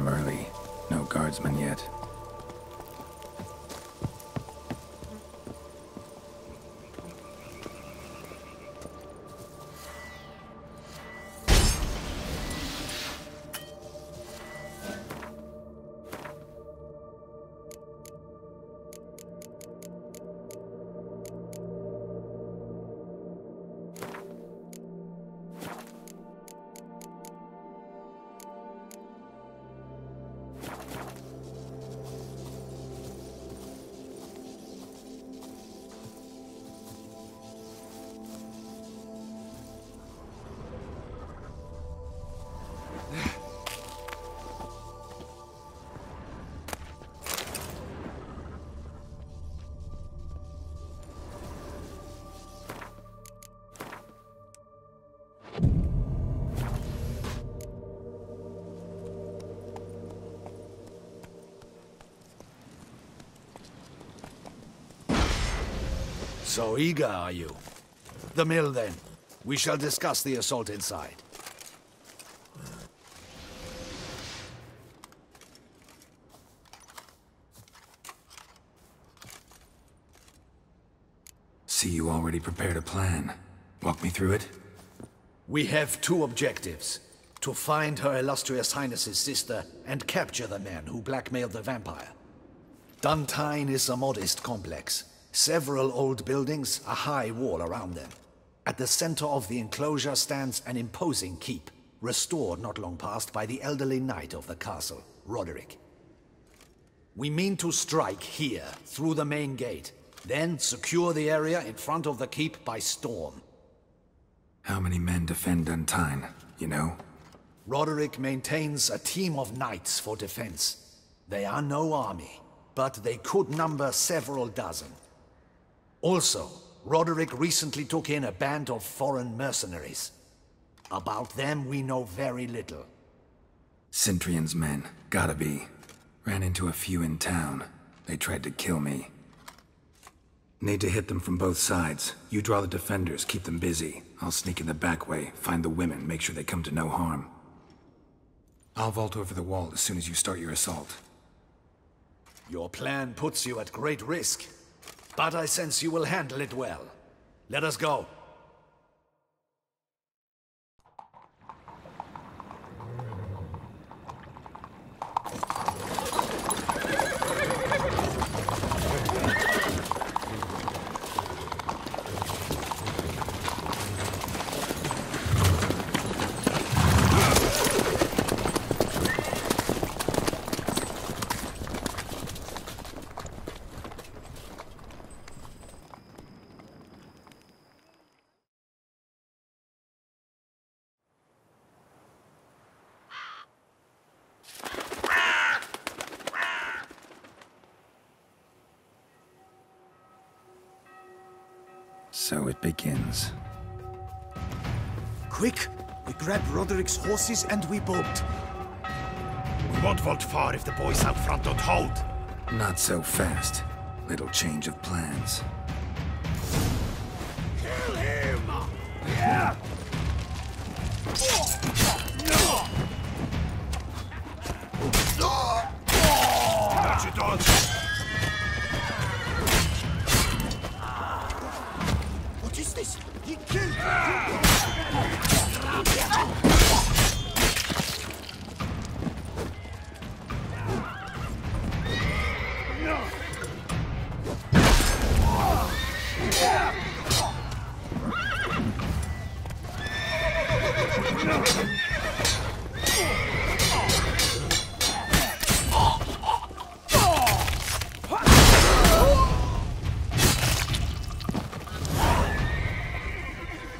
I'm early. No guardsmen yet. So eager, are you? The mill, then. We shall discuss the assault inside. See, you already prepared a plan. Walk me through it? We have two objectives. To find Her Illustrious Highness's sister and capture the man who blackmailed the vampire. Untitled is a modest complex. Several old buildings, a high wall around them. At the center of the enclosure stands an imposing keep, restored not long past by the elderly knight of the castle, Roderick. We mean to strike here, through the main gate, then secure the area in front of the keep by storm. How many men defend Untitled, you know? Roderick maintains a team of knights for defense. They are no army, but they could number several dozen. Also, Roderick recently took in a band of foreign mercenaries. About them we know very little. Cintrian's men, gotta be. Ran into a few in town. They tried to kill me. Need to hit them from both sides. You draw the defenders, keep them busy. I'll sneak in the back way, find the women, make sure they come to no harm. I'll vault over the wall as soon as you start your assault. Your plan puts you at great risk. But I sense you will handle it well. Let us go. So it begins. Quick! We grab Roderick's horses and we bolt. We won't vault far if the boys out front don't hold. Not so fast. Little change of plans. Kill him! Yeah! Catch it, dog! What is this? He killed!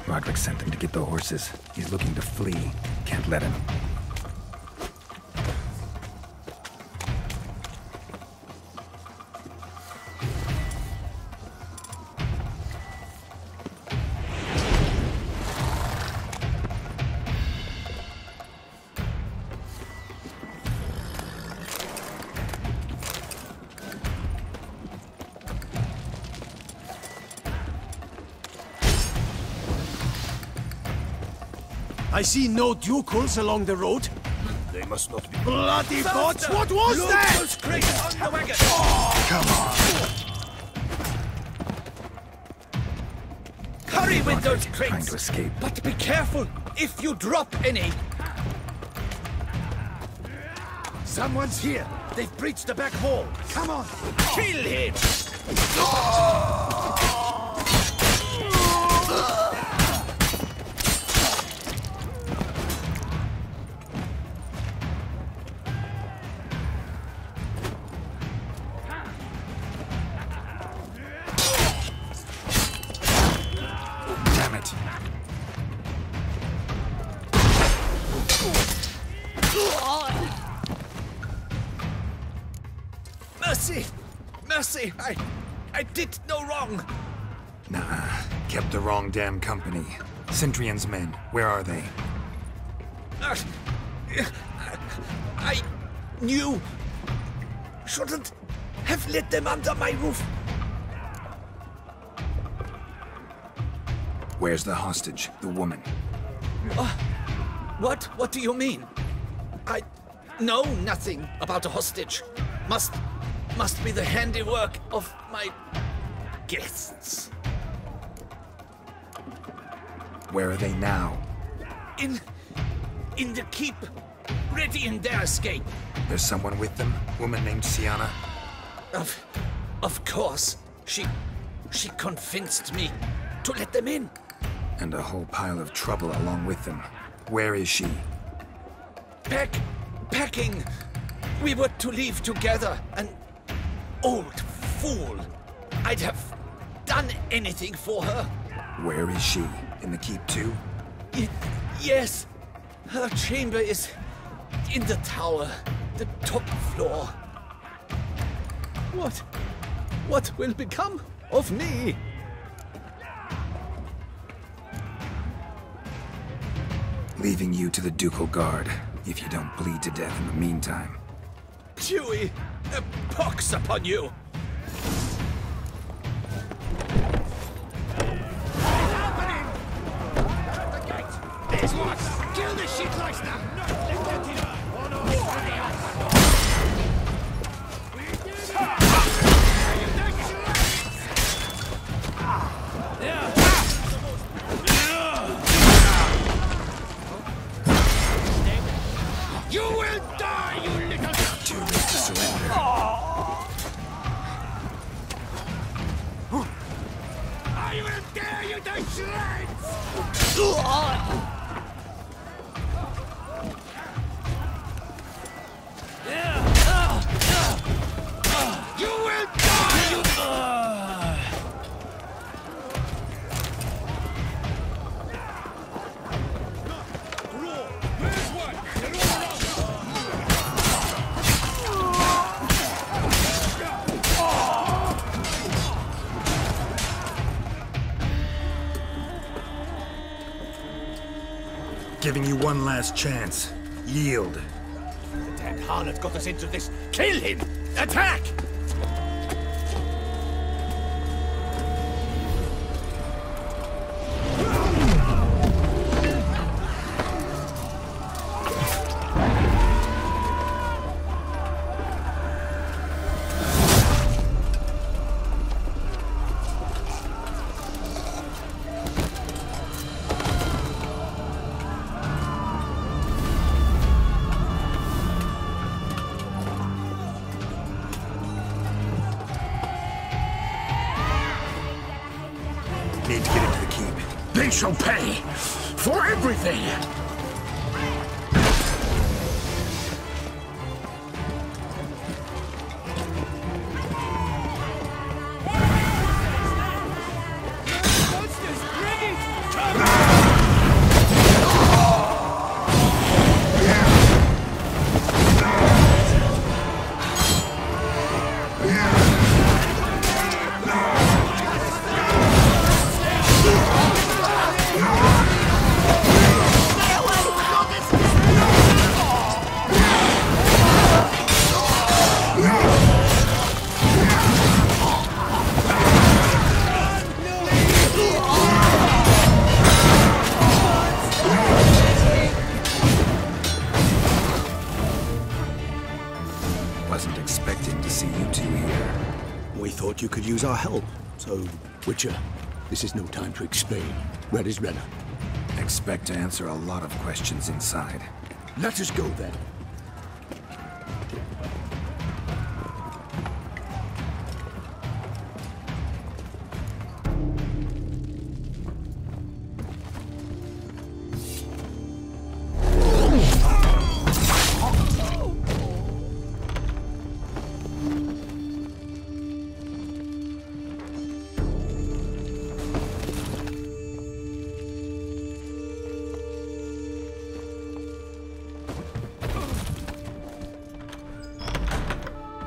Roderick sent them to get the horses. He's looking to flee. Can't let him. I see no ducals along the road. They must not be. Bloody bots! What was Look, that? those crates on the wagon! Come on. Hurry with those Trying crates! to escape. But be careful if you drop any! Someone's here. They've breached the back wall! Come on. Kill him! Damn it. Mercy! Mercy! I did no wrong! Nah, kept the wrong damn company. Centrion's men, where are they? I knew... Shouldn't have let them under my roof. Where's the hostage, the woman? What? What do you mean? I know nothing about a hostage. Must be the handiwork of my guests. Where are they now? In the keep, ready in their escape. There's someone with them? Woman named Sienna? Of course. She convinced me to let them in. And a whole pile of trouble along with them. Where is she? Packing. We were to leave together. An old fool. I'd have done anything for her. Where is she? In the keep too? Yes. Her chamber is in the tower. The top floor. What will become of me? Leaving you to the ducal guard, if you don't bleed to death in the meantime. Dewey, a pox upon you! There's one. Kill the shitleister. You will die, you little... Too late to surrender. I will tear you to shreds! You will die, you... Giving you one last chance. Yield. The damn harlot got us into this. Kill him! Attack! Need to get into the keep. They shall pay for everything! you could use our help, so... Witcher, this is no time to explain. Where is Renna? Expect to answer a lot of questions inside. Let us go then.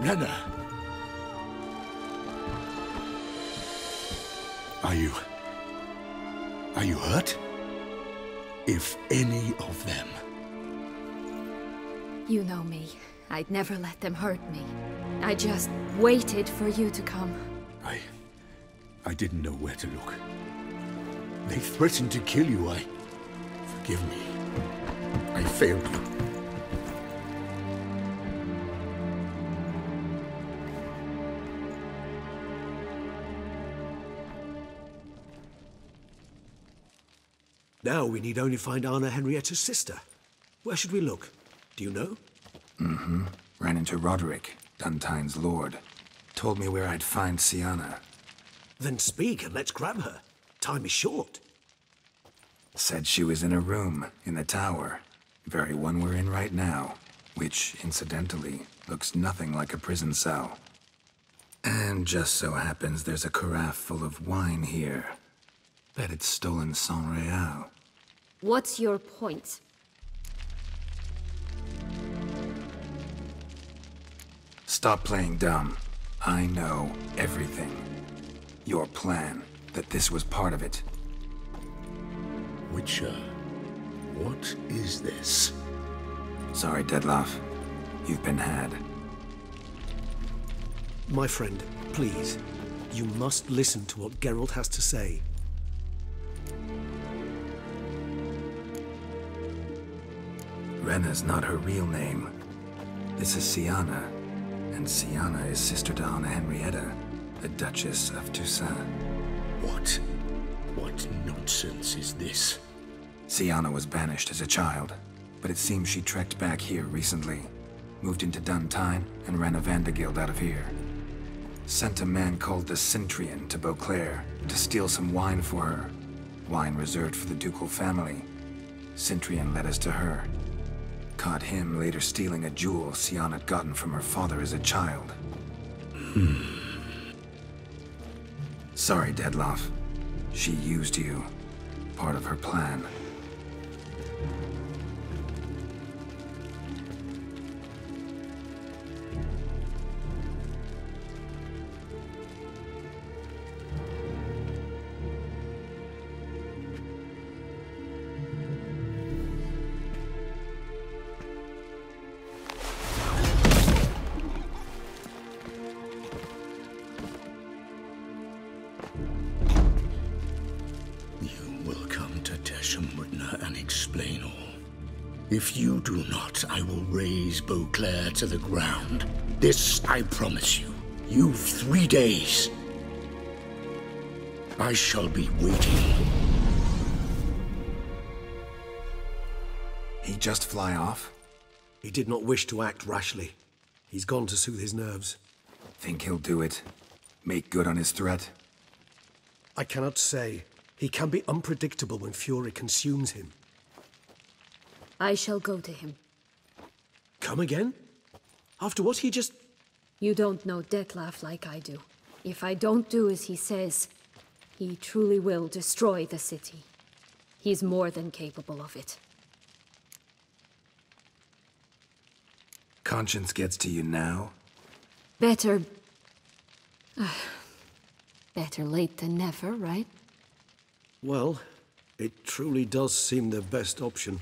Renna! Are you hurt? If any of them. You know me. I'd never let them hurt me. I just waited for you to come. I didn't know where to look. They threatened to kill you. Forgive me. I failed you. Now we need only find Anna Henrietta's sister. Where should we look? Do you know? Mm-hmm. Ran into Roderick, Duntine's lord. Told me where I'd find Sienna. Then speak and let's grab her. Time is short. Said she was in a room in the tower. Very one we're in right now. Which, incidentally, looks nothing like a prison cell. And just so happens there's a carafe full of wine here. Bet it's stolen sans real. What's your point? Stop playing dumb. I know everything. Your plan, that this was part of it. Witcher, what is this? Sorry, Dettlaff. You've been had. My friend, please. You must listen to what Geralt has to say. Renna's not her real name. This is Sienna, and Sienna is sister to Anna Henrietta, the Duchess of TOUSSAINT. What nonsense is this? Sienna was banished as a child, but it seems she trekked back here recently. Moved into Duntine and ran a Vandergild out of here. Sent a man called the Centurion to Beauclair to steal some wine for her. Wine reserved for the ducal family. Centurion led us to her. Caught him later stealing a jewel Sienna had gotten from her father as a child. Sorry, Dettlaff. She used you. Part of her plan. And explain all. If you do not, I will raise Beauclair to the ground. This I promise you. You've 3 days. I shall be waiting. He just fly off? He did not wish to act rashly. He's gone to soothe his nerves. Think he'll do it? Make good on his threat? I cannot say. He can be unpredictable when fury consumes him. I shall go to him. Come again? After what he just... You don't know Dettlaff like I do. If I don't do as he says, he truly will destroy the city. He's more than capable of it. Conscience gets to you now? Better... better late than never, right? Well, it truly does seem the best option.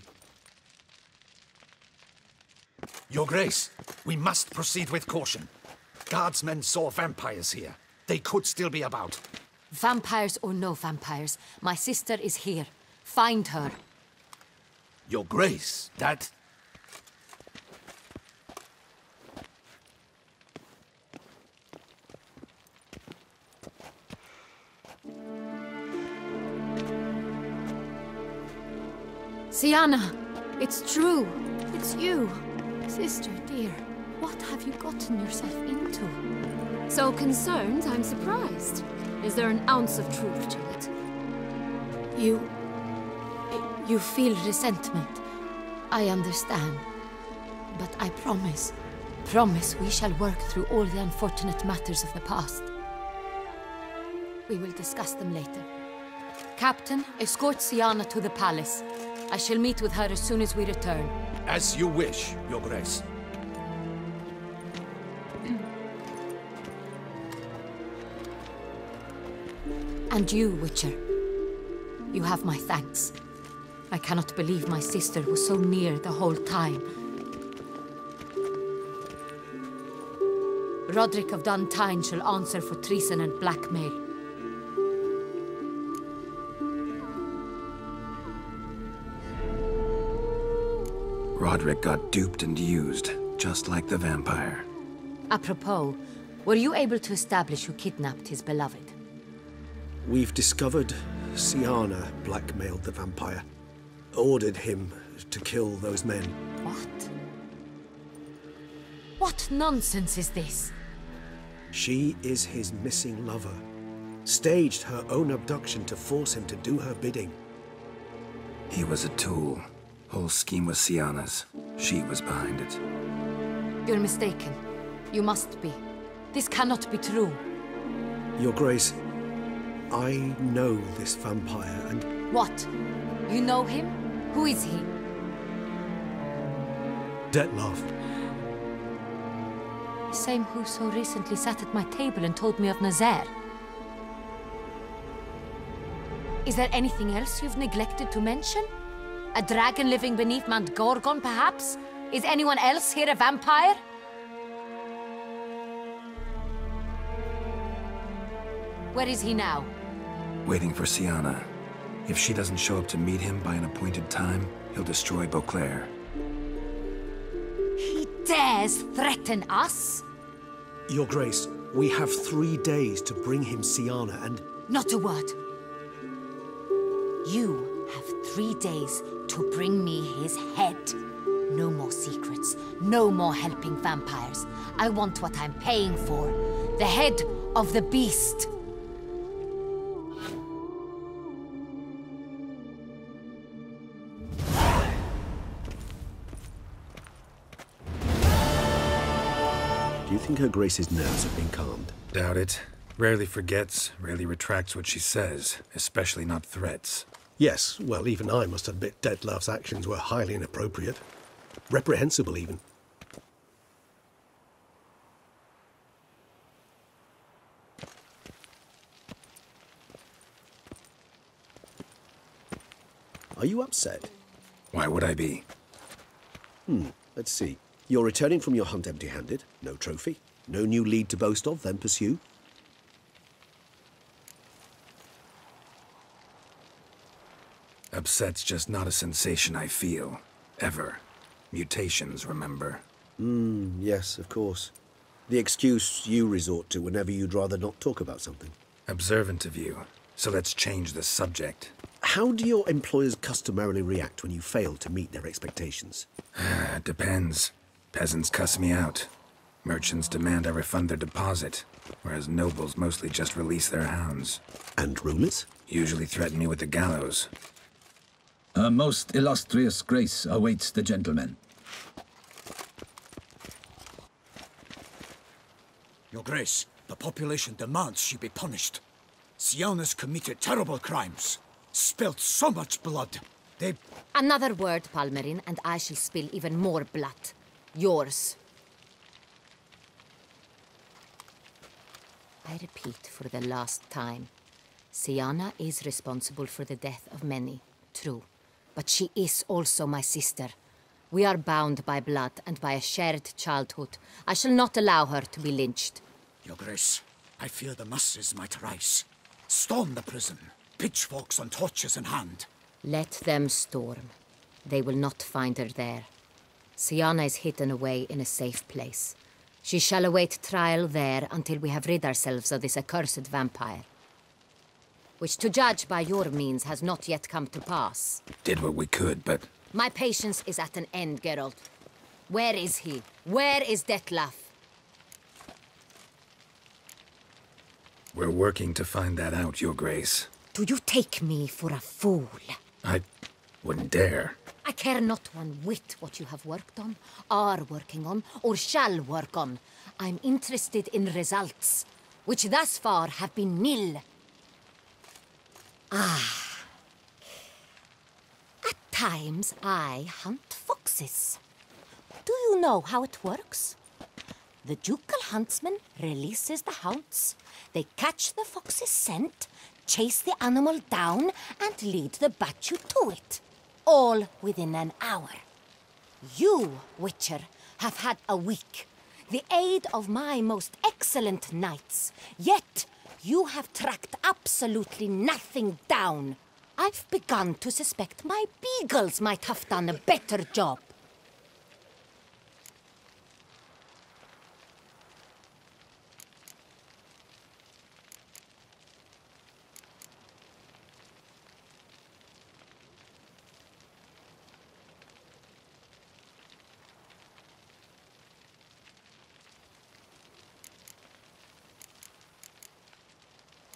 Your Grace, we must proceed with caution. Guardsmen saw vampires here. They could still be about. Vampires or no vampires, my sister is here. Find her. Your Grace, that... Sienna! It's true! It's you! Sister, dear, what have you gotten yourself into? So concerned, I'm surprised. Is there an ounce of truth to it? You feel resentment. I understand. But I promise we shall work through all the unfortunate matters of the past. We will discuss them later. Captain, escort Sienna to the palace. I shall meet with her as soon as we return. As you wish, Your Grace. And you, Witcher. You have my thanks. I cannot believe my sister was so near the whole time. Roderick of Duntine shall answer for treason and blackmail. Roderick got duped and used, just like the vampire. Apropos, were you able to establish who kidnapped his beloved? We've discovered Sienna blackmailed the vampire. Ordered him to kill those men. What? What nonsense is this? She is his missing lover. Staged her own abduction to force him to do her bidding. He was a tool. Whole scheme was Sienna's. She was behind it. You're mistaken. You must be. This cannot be true. Your Grace, I know this vampire and... What? You know him? Who is he? Dettlaff. The same who so recently sat at my table and told me of Nazaire. Is there anything else you've neglected to mention? A dragon living beneath Mount Gorgon, perhaps? Is anyone else here a vampire? Where is he now? Waiting for Sienna. If she doesn't show up to meet him by an appointed time, he'll destroy Beauclair. He dares threaten us? Your Grace, we have 3 days to bring him Sienna and... Not a word. You have 3 days to bring me his head. No more secrets, no more helping vampires. I want what I'm paying for. The head of the beast. Do you think Her Grace's nerves have been calmed? Doubt it. Rarely forgets, rarely retracts what she says, especially not threats. Yes, well, even I must admit Dettlaff's actions were highly inappropriate. Reprehensible, even. Are you upset? Why would I be? Let's see. You're returning from your hunt empty-handed. No trophy. No new lead to boast of, then pursue. Upset's just not a sensation I feel. Ever. Mutations, remember? Yes, of course. The excuse you resort to whenever you'd rather not talk about something. Observant of you. So let's change the subject. How do your employers customarily react when you fail to meet their expectations? It depends. Peasants cuss me out. Merchants demand I refund their deposit, whereas nobles mostly just release their hounds. And rulers? Usually threaten me with the gallows. Her most illustrious grace awaits the gentleman. Your Grace, the population demands she be punished. Sienna's committed terrible crimes. Spilt so much blood. They... Another word, Palmerin, and I shall spill even more blood. Yours. I repeat for the last time. Sienna is responsible for the death of many, true. But she is also my sister. We are bound by blood and by a shared childhood. I shall not allow her to be lynched. Your Grace, I fear the masses might rise. Storm the prison, pitchforks and torches in hand. Let them storm. They will not find her there. Sienna is hidden away in a safe place. She shall await trial there until we have rid ourselves of this accursed vampire. which to judge by your means has not yet come to pass. Did what we could, but... My patience is at an end, Geralt. Where is he? Where is Dettlaff? We're working to find that out, Your Grace. Do you take me for a fool? I wouldn't dare. I care not one whit what you have worked on, are working on, or shall work on. I'm interested in results, which thus far have been nil. At times, I hunt foxes. Do you know how it works? The ducal huntsman releases the hounds. They catch the fox's scent, chase the animal down, and lead the Bachu to it. All within an hour. You, Witcher, have had a week. The aid of my most excellent knights. Yet, you have tracked absolutely nothing down. I've begun to suspect my beagles might have done a better job.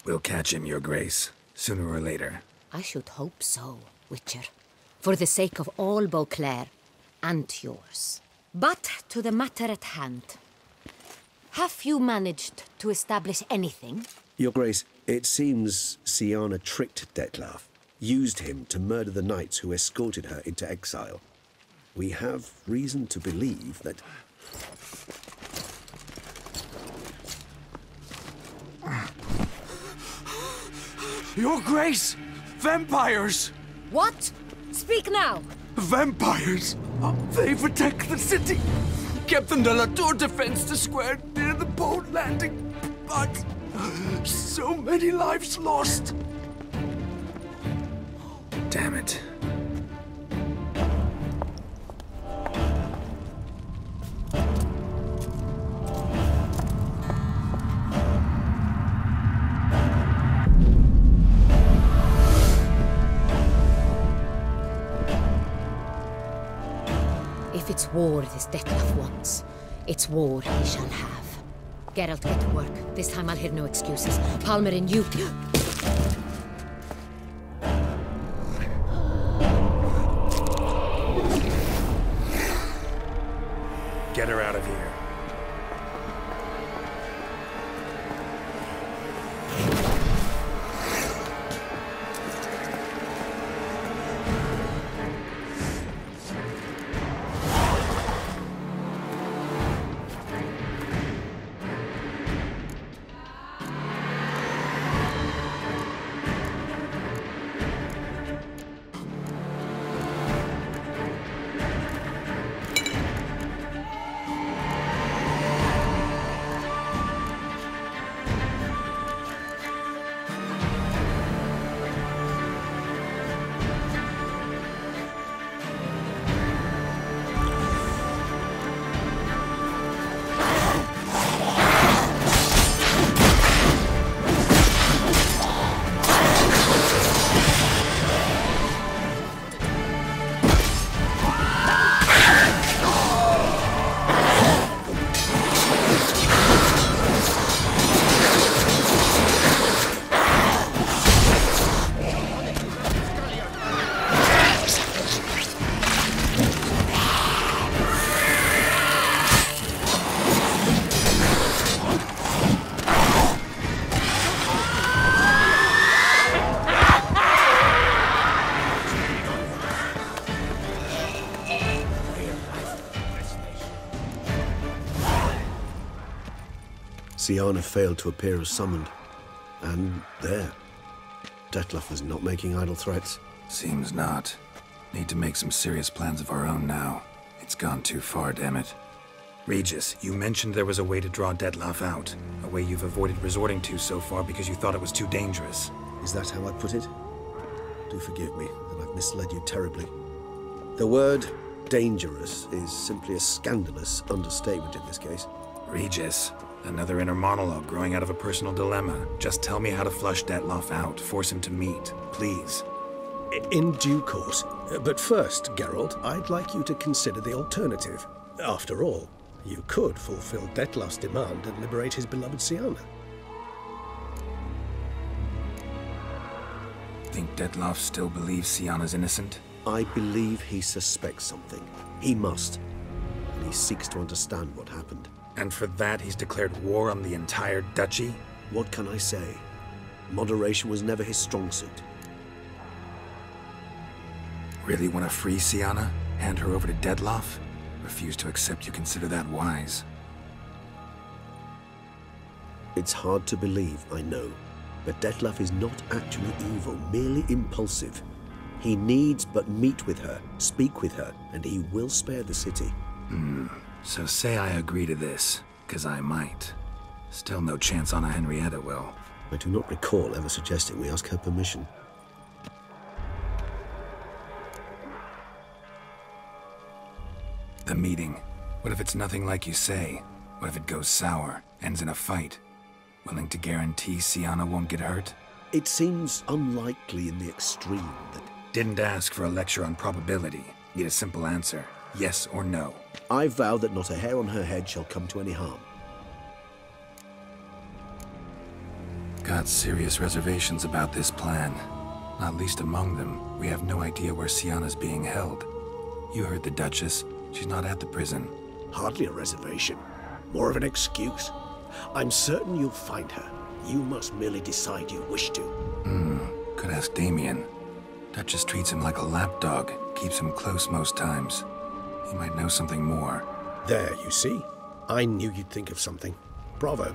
We'll catch him, Your Grace, sooner or later. I should hope so, Witcher. For the sake of all Beauclair and yours. But to the matter at hand. Have you managed to establish anything? Your Grace, it seems Syanna tricked Dettlaff, used him to murder the knights who escorted her into exile. We have reason to believe that... Your Grace! Vampires! What? Speak now! Vampires! They've attacked the city! Captain de la Tour defends the square near the boat landing, but... so many lives lost! Damn it. If it's war this Dettlaff wants, it's war he shall have. Geralt, get to work. This time I'll hear no excuses. Palmer and you... Get her out of here. Syanna failed to appear as summoned. And there. Dettlaff is not making idle threats. Seems not. Need to make some serious plans of our own now. It's gone too far, damn it. Regis, you mentioned there was a way to draw Dettlaff out. A way you've avoided resorting to so far because you thought it was too dangerous. Is that how I put it? Do forgive me that I've misled you terribly. The word dangerous is simply a scandalous understatement in this case. Regis, Another inner monologue growing out of a personal dilemma. Just tell me how to flush Dettlaff out. Force him to meet, please. In due course. But first, Geralt, I'd like you to consider the alternative. After all, you could fulfill Dettlaff's demand and liberate his beloved Siana. Think Dettlaff still believes Siana's innocent? I believe he suspects something. He must. And he seeks to understand what happened. And for that, he's declared war on the entire duchy? What can I say? Moderation was never his strong suit. Really want to free Siana? Hand her over to Dettlaff? Refuse to accept you consider that wise. It's hard to believe, I know. But Dettlaff is not actually evil, merely impulsive. He needs but meet with her, speak with her, and he will spare the city. So say I agree to this, 'cause I might. Still no chance Anna Henrietta will. I do not recall ever suggesting we ask her permission. The meeting. What if it's nothing like you say? What if it goes sour, ends in a fight? Willing to guarantee Siana won't get hurt? It seems unlikely in the extreme that... Didn't ask for a lecture on probability. Need a simple answer. Yes or no. I vow that not a hair on her head shall come to any harm. Got serious reservations about this plan. Not least among them, we have no idea where Siana's being held. You heard the Duchess. She's not at the prison. Hardly a reservation. More of an excuse. I'm certain you'll find her. You must merely decide you wish to. Could ask Damien. Duchess treats him like a lapdog. Keeps him close most times. He might know something more. There, you see? I knew you'd think of something. Bravo.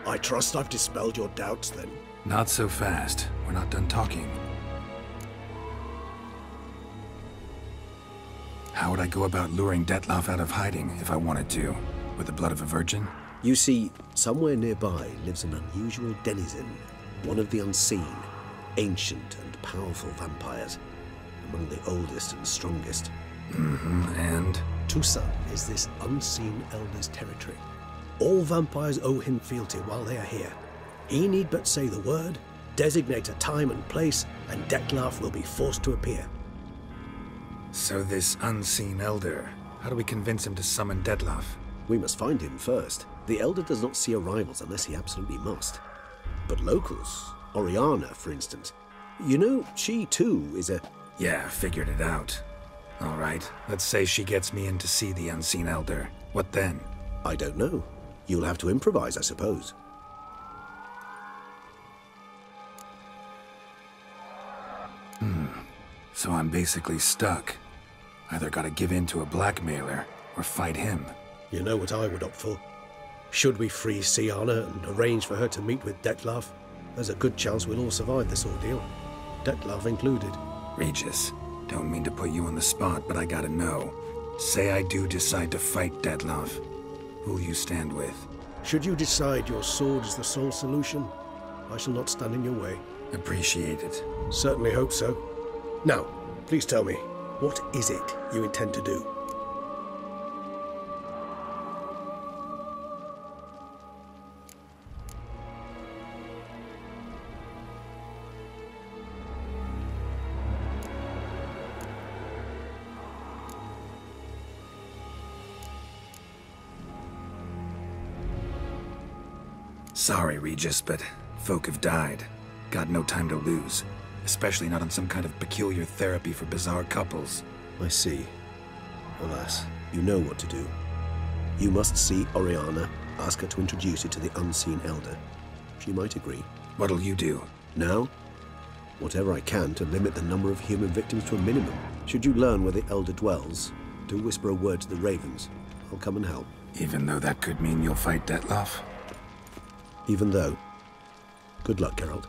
I trust I've dispelled your doubts, then. Not so fast. We're not done talking. How would I go about luring Dettlaff out of hiding if I wanted to? With the blood of a virgin? You see, somewhere nearby lives an unusual denizen, one of the unseen, ancient and powerful vampires, among the oldest and strongest. And? TOUSSAINT is this unseen elder's territory. All vampires owe him fealty while they are here. He need but say the word, designate a time and place, and Dettlaff will be forced to appear. So this unseen elder, how do we convince him to summon Dettlaff? We must find him first. The elder does not see arrivals unless he absolutely must. But locals, Orianna, for instance, you know, she too is a... Yeah, figured it out. All right, let's say she gets me in to see the unseen elder. What then? I don't know. You'll have to improvise, I suppose. So I'm basically stuck. Either gotta give in to a blackmailer, or fight him. You know what I would opt for. Should we free Siana and arrange for her to meet with Dettlaff, there's a good chance we'll all survive this ordeal. Dettlaff included. Regis, don't mean to put you on the spot, but I gotta know. Say I do decide to fight Dettlaff. Who'll you stand with? Should you decide your sword is the sole solution, I shall not stand in your way. Appreciate it. Certainly hope so. Now, please tell me, what is it you intend to do? Sorry, Regis, but folk have died. Got no time to lose. Especially not on some kind of peculiar therapy for bizarre couples. I see. Alas, you know what to do. You must see Orianna, ask her to introduce you to the unseen elder. She might agree. What'll you do? Now? Whatever I can to limit the number of human victims to a minimum. Should you learn where the elder dwells, do whisper a word to the ravens. I'll come and help. Even though that could mean you'll fight Dettlaff? Even though. Good luck, Geralt.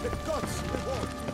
The gods reward you.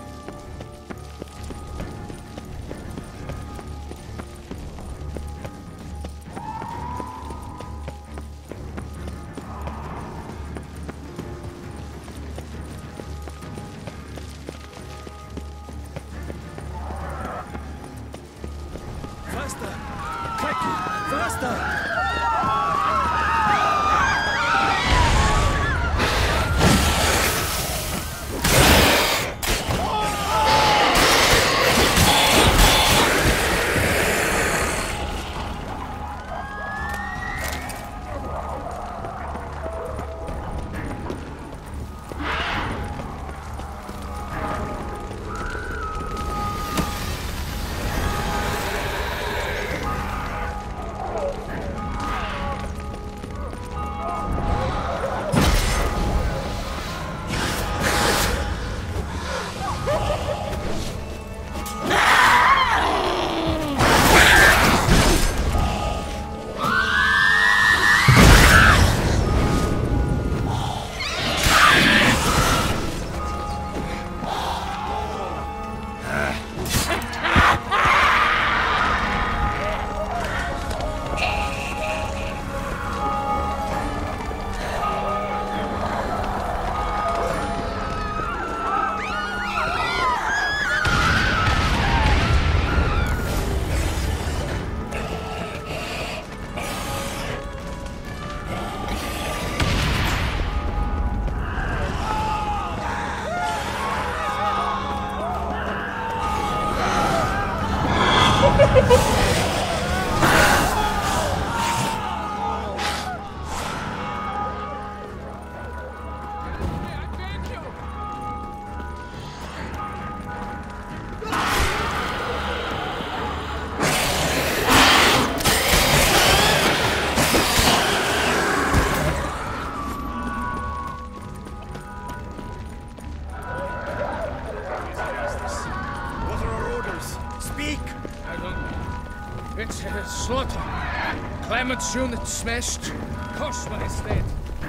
Clement's unit smashed. Cosman is dead.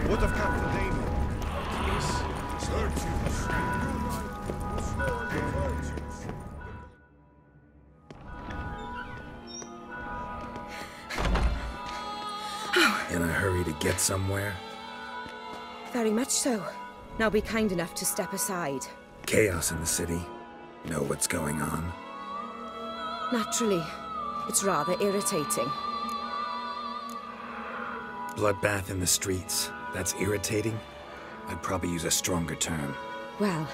What of Captain Damien? He's virtues. In a hurry to get somewhere? Very much so. Now be kind enough to step aside. Chaos in the city. Know what's going on? Naturally. It's rather irritating. Bloodbath in the streets. That's irritating? I'd probably use a stronger term. Well,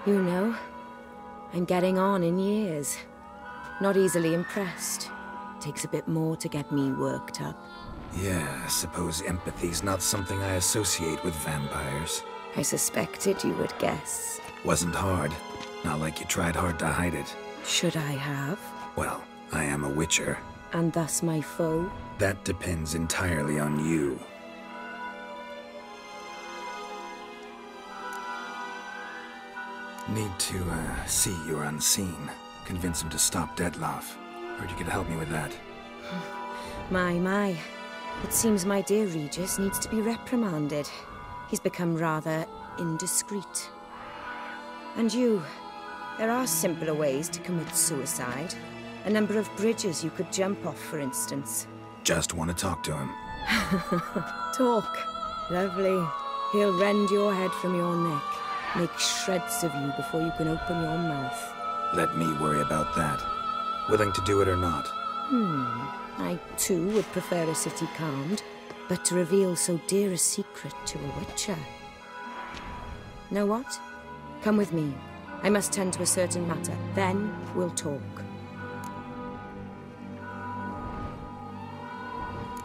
you know, I'm getting on in years. Not easily impressed. Takes a bit more to get me worked up. Yeah, I suppose empathy's not something I associate with vampires. I suspected you would guess. Wasn't hard. Not like you tried hard to hide it. Should I have? Well, I am a witcher. And thus my foe? That depends entirely on you. Need to, see you're unseen. Convince him to stop Dettlaff. Heard you could help me with that. My. It seems my dear Regis needs to be reprimanded. He's become rather indiscreet. And you, there are simpler ways to commit suicide. A number of bridges you could jump off, for instance. Just want to talk to him. Talk. Lovely. He'll rend your head from your neck. Make shreds of you before you can open your mouth. Let me worry about that. Willing to do it or not? I too would prefer a city calmed, but to reveal so dear a secret to a witcher. Know what? Come with me. I must tend to a certain matter. Then we'll talk.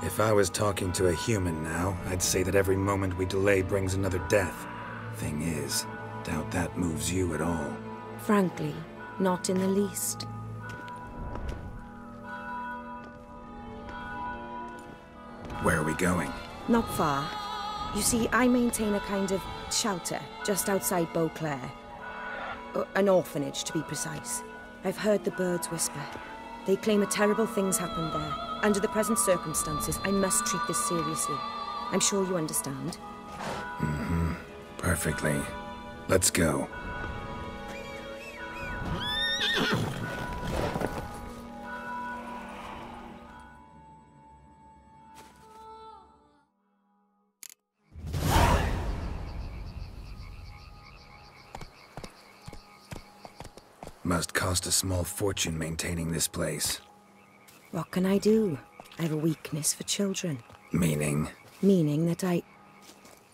If I was talking to a human now, I'd say that every moment we delay brings another death. Thing is, doubt that moves you at all. Frankly, not in the least. Where are we going? Not far. You see, I maintain a kind of shelter just outside Beauclair. An orphanage, to be precise. I've heard the birds whisper. They claim a terrible thing's happened there. Under the present circumstances, I must treat this seriously. I'm sure you understand. Perfectly. Let's go. Must cost a small fortune maintaining this place. What can I do? I have a weakness for children. Meaning? Meaning that I...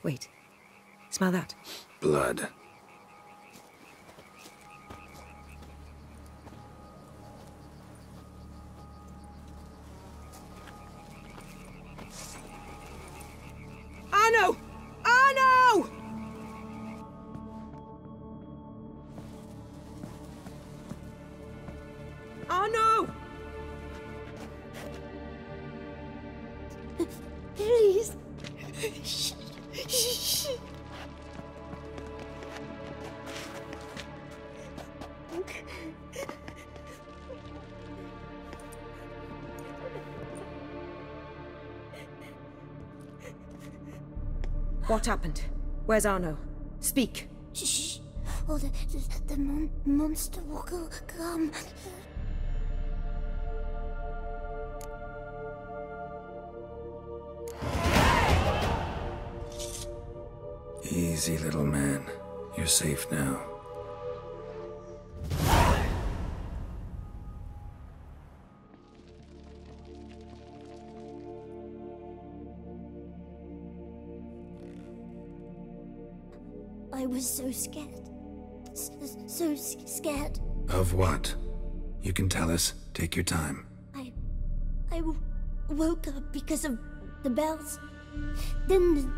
Wait. Smell that? Blood. Arno! Arno! Arno! Please. What happened? Where's Arno? Speak. Shh. Oh, the monster will come. Easy, little man. You're safe now. I was so scared. So scared. Of what? You can tell us. Take your time. I woke up because of the bells. Then the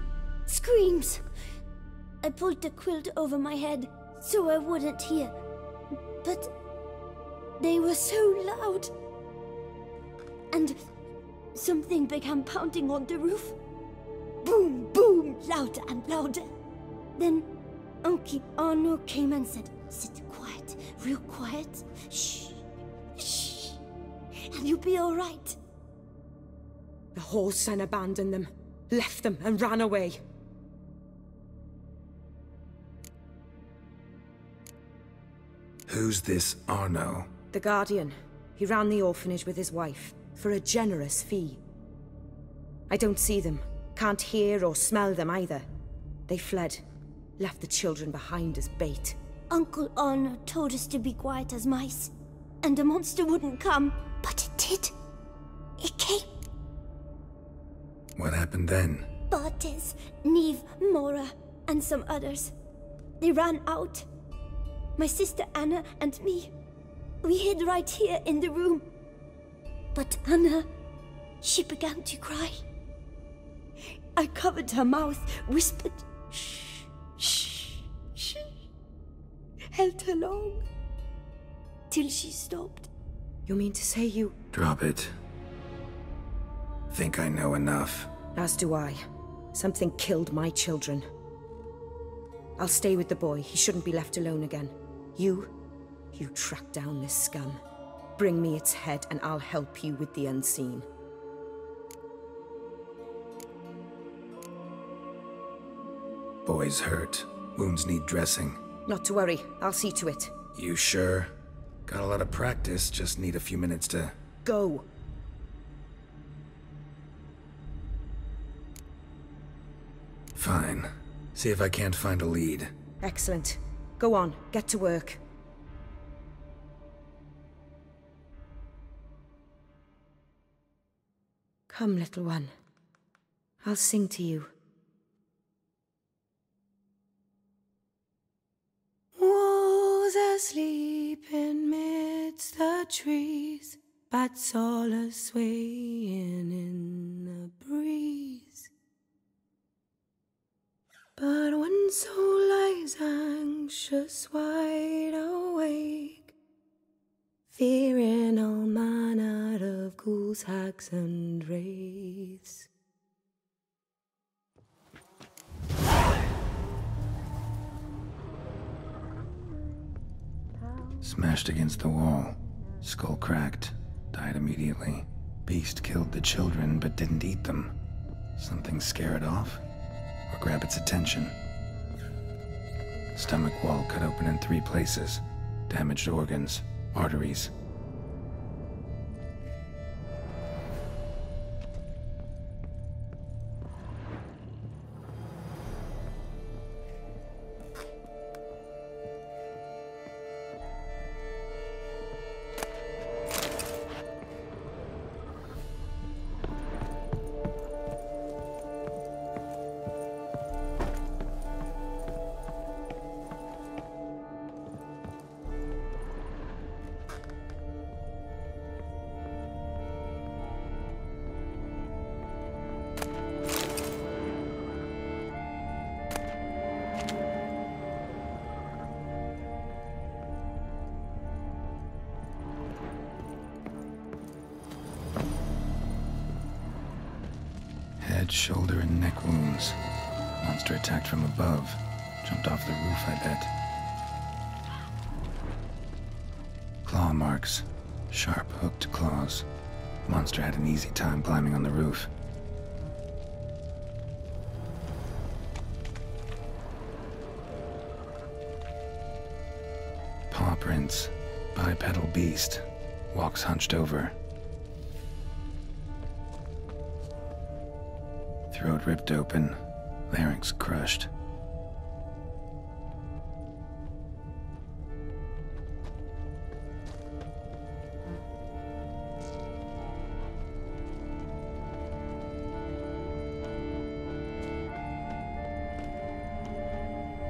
screams. I pulled the quilt over my head so I wouldn't hear. But they were so loud. And something began pounding on the roof. Boom, boom, louder and louder. Then Uncle Arno came and said, "Sit quiet, real quiet. Shh, shh, and you'll be all right." The whole son abandoned them, left them and ran away. Who's this Arno? The Guardian. He ran the orphanage with his wife, for a generous fee. I don't see them, can't hear or smell them either. They fled, left the children behind as bait. Uncle Arno told us to be quiet as mice, and the monster wouldn't come, but it did. It came. What happened then? Bartes, Neve, Mora, and some others. They ran out. My sister Anna and me. We hid right here in the room. But Anna, she began to cry. I covered her mouth, whispered, "Shh, shh, shh." Held her long. Till she stopped. You mean to say you... Drop it. Think I know enough. As do I. Something killed my children. I'll stay with the boy. He shouldn't be left alone again. You track down this scum. Bring me its head and I'll help you with the unseen. Boy's hurt. Wounds need dressing. Not to worry. I'll see to it. You sure? Got a lot of practice, just need a few minutes to... Go. Fine. See if I can't find a lead. Excellent. Go on, get to work. Come, little one. I'll sing to you. Wolves asleep in midst the trees, bats all a-swaying in the breeze. But one soul lies anxious, wide awake, fearing all manner of ghouls, hags, and wraiths. Smashed against the wall. Skull cracked. Died immediately. Beast killed the children, but didn't eat them. Something scare it off? Or grab its attention? Stomach wall cut open in 3 places. Damaged organs. arteries. Head, shoulder, and neck wounds. Monster attacked from above. Jumped off the roof, I bet. Claw marks. Sharp, hooked claws. Monster had an easy time climbing on the roof. Paw prints. Bipedal beast. Walks hunched over. Throat ripped open, larynx crushed.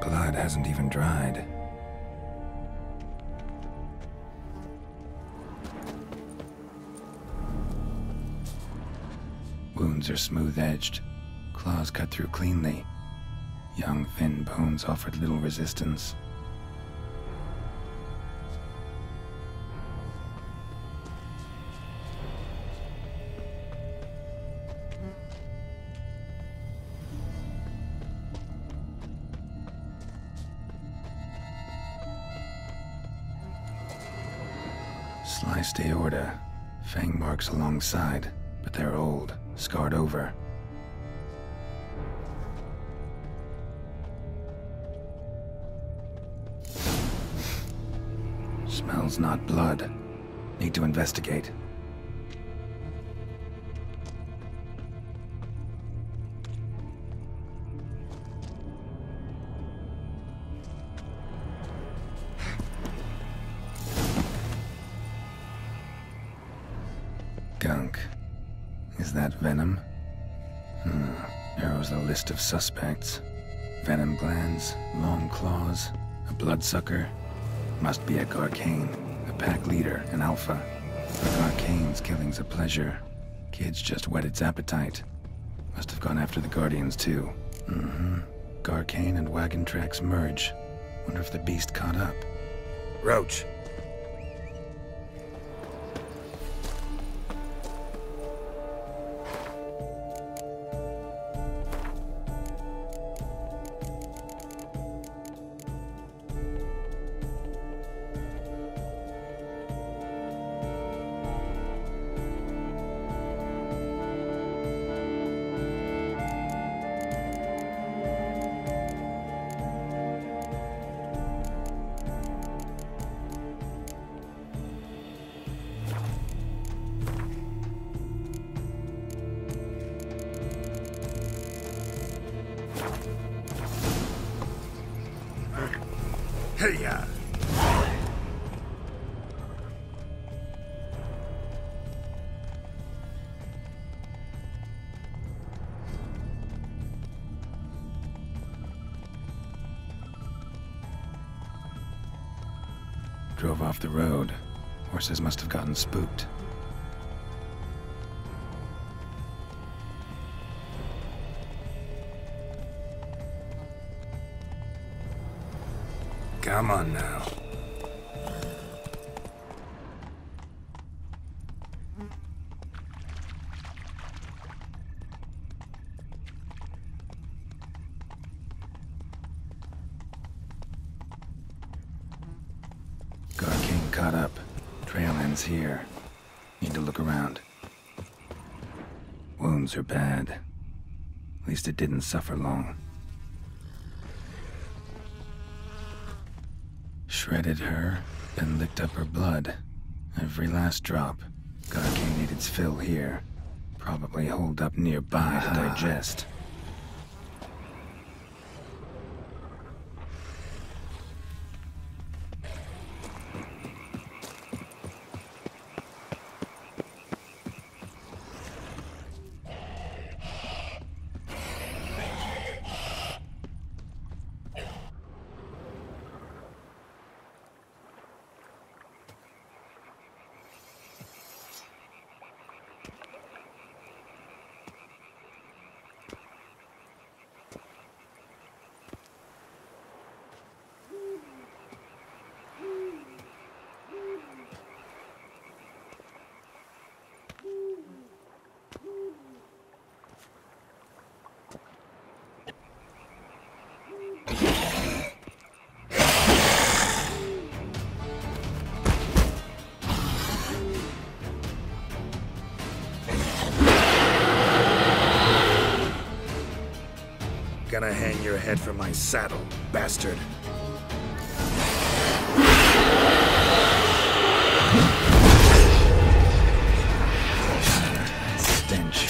Blood hasn't even dried. Wounds are smooth-edged. Claws cut through cleanly. Young, thin bones offered little resistance. Sliced aorta. Fang marks alongside, but they're old, scarred over. Smells not blood. Need to investigate. Gunk. Is that venom? Narrows the list of suspects. Venom glands, long claws, a bloodsucker. Must be a Garcane, a pack leader, an alpha. For Garcane's killing's a pleasure. Kid's just whet its appetite. Must have gone after the Guardians too. Garcane and wagon tracks merge. Wonder if the beast caught up. Roach. Hey-ya! Drove off the road. Horses must have gotten spooked. Come on now. Garcane caught up. Trail ends here. Need to look around. Wounds are bad. At least it didn't suffer long. Shredded her, Been licked up her blood. Every last drop. Garkane ate its fill here. Probably holed up nearby to digest. Gonna hang your head from my saddle, bastard. Stench.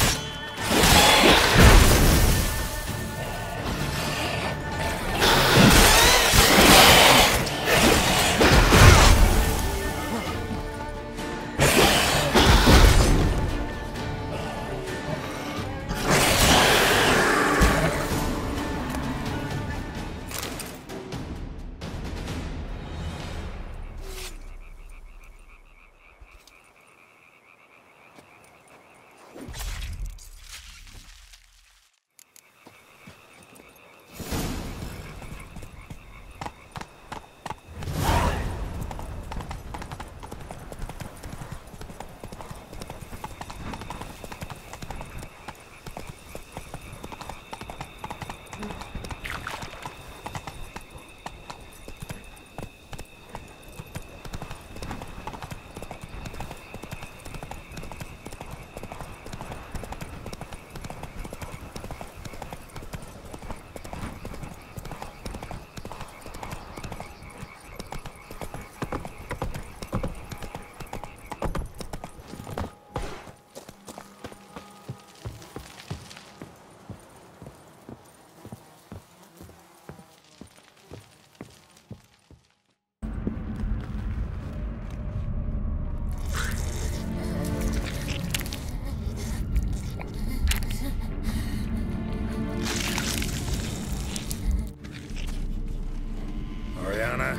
Orianna.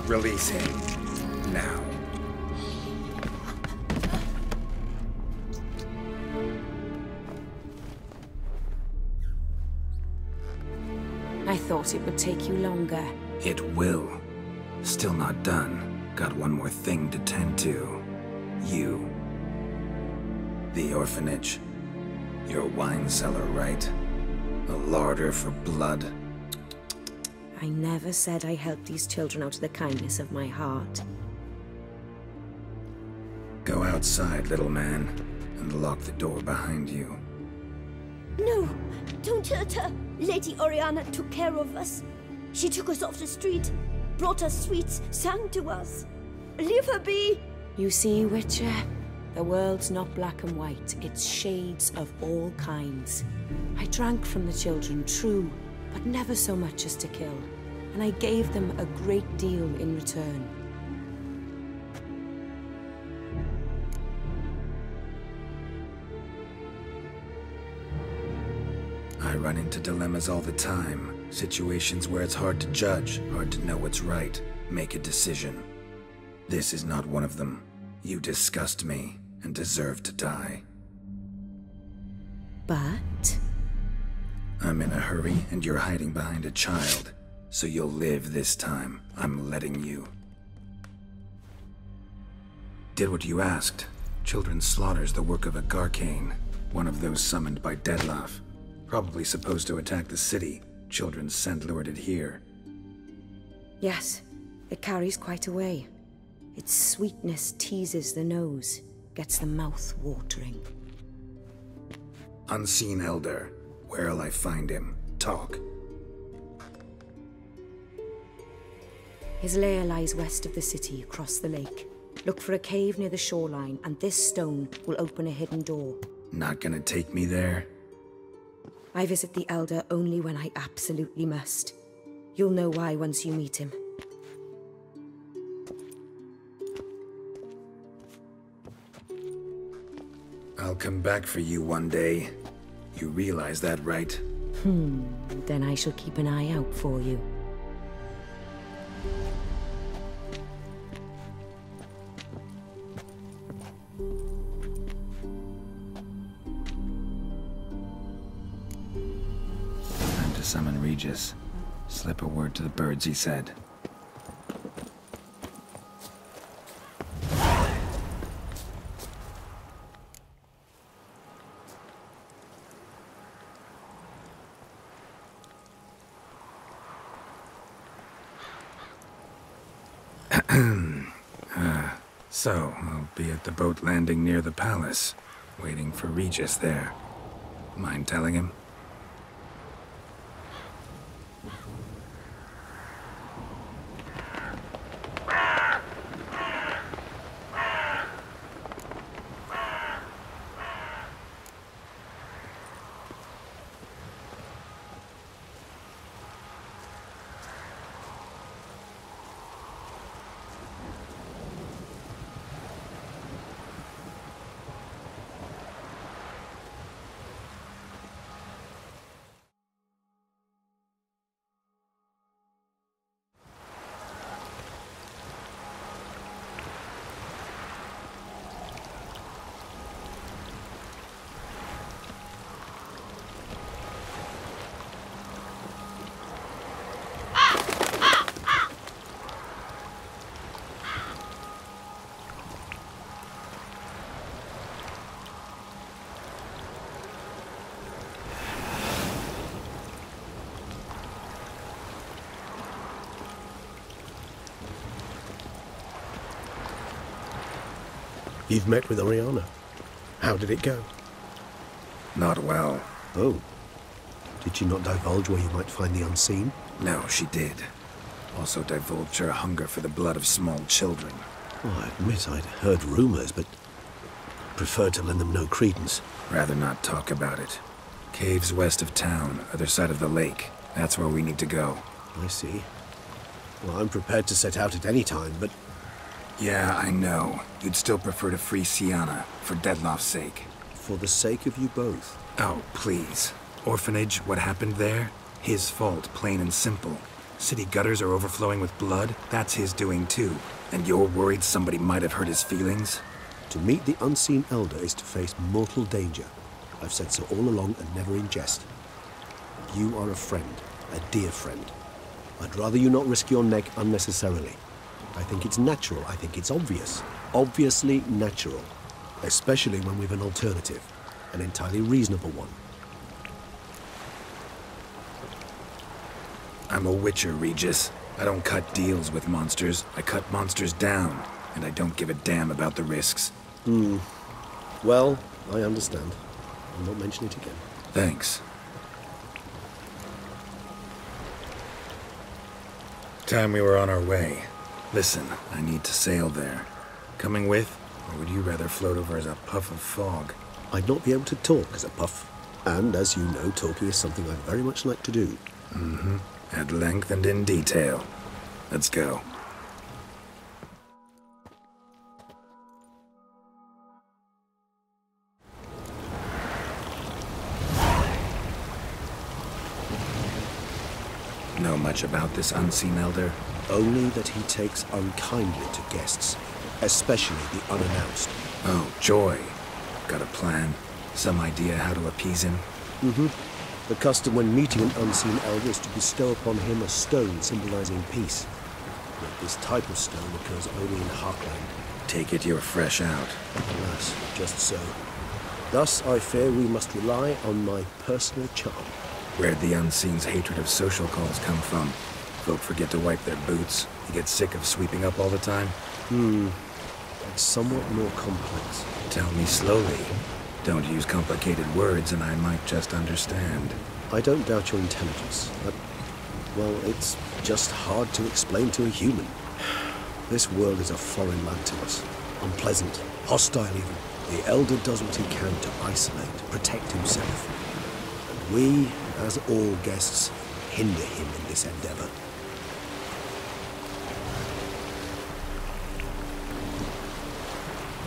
Release him. Now. I thought it would take you longer. It will. Still not done. Got one more thing to tend to. You. The orphanage. Your wine cellar, right? A larder for blood. I never said I helped these children out of the kindness of my heart. Go outside, little man, and lock the door behind you. No, don't hurt her. Lady Orianna took care of us. She took us off the street, brought us sweets, sang to us. Leave her be. You see, Witcher, the world's not black and white. It's shades of all kinds. I drank from the children, true, but never so much as to kill. And I gave them a great deal in return. I run into dilemmas all the time. Situations where it's hard to judge, hard to know what's right, make a decision. This is not one of them. You disgust me and deserve to die. But? I'm in a hurry and you're hiding behind a child. So you'll live this time. I'm letting you. Did what you asked. Children's slaughter's the work of a Garkane, one of those summoned by Dettlaff. Probably supposed to attack the city. Children's scent lured it here. Yes, it carries quite a way. Its sweetness teases the nose, gets the mouth watering. Unseen Elder. Where'll I find him? Talk. His lair lies west of the city, across the lake. Look for a cave near the shoreline, and this stone will open a hidden door. Not gonna take me there? I visit the Elder only when I absolutely must. You'll know why once you meet him. I'll come back for you one day. You realize that, right? Then I shall keep an eye out for you. Time to summon Regis. Slip a word to the birds, he said. So, I'll be at the boat landing near the palace, waiting for Regis there. Mind telling him? You've met with Orianna. How did it go? Not well. Oh. Did she not divulge where you might find the unseen? No, she did. Also divulged her hunger for the blood of small children. Oh, I admit I'd heard rumors, but preferred to lend them no credence. Rather not talk about it. Caves west of town, other side of the lake. That's where we need to go. I see. Well, I'm prepared to set out at any time, but... Yeah, I know. You'd still prefer to free Sienna, for Dettlaff's sake. For the sake of you both. Oh, please. Orphanage, what happened there? His fault, plain and simple. City gutters are overflowing with blood. That's his doing too. And you're worried somebody might have hurt his feelings? To meet the unseen elder is to face mortal danger. I've said so all along and never in jest. You are a friend, a dear friend. I'd rather you not risk your neck unnecessarily. I think it's natural, I think it's obvious. Obviously natural. Especially when we've an alternative. An entirely reasonable one. I'm a witcher, Regis. I don't cut deals with monsters. I cut monsters down. And I don't give a damn about the risks. Well, I understand. I'll not mention it again. Thanks. Time we were on our way. Listen, I need to sail there. Coming with? Or would you rather float over as a puff of fog? I'd not be able to talk as a puff. And as you know, talking is something I very much like to do. At length and in detail. Let's go. Know much about this unseen elder? Only that he takes unkindly to guests, especially the unannounced. Oh, joy. Got a plan? Some idea how to appease him? The custom when meeting an unseen elder is to bestow upon him a stone symbolizing peace. Yet this type of stone occurs only in Heartland. Take it you're fresh out. Alas, just so. Thus, I fear we must rely on my personal charm. Where'd the unseen's hatred of social calls come from? Folk forget to wipe their boots. You get sick of sweeping up all the time? It's somewhat more complex. Tell me slowly. Don't use complicated words and I might just understand. I don't doubt your intelligence, but Well, it's just hard to explain to a human. This world is a foreign land to us. Unpleasant, hostile even. The Elder does what he can to isolate, protect himself. And we, as all guests, hinder him in this endeavor.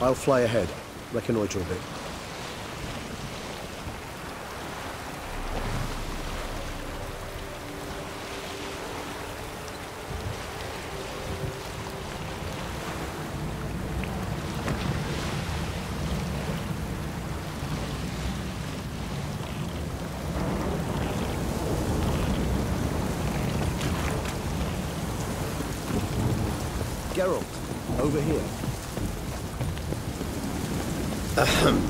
I'll fly ahead, reconnoitre a bit. Geralt, over here. Ahem.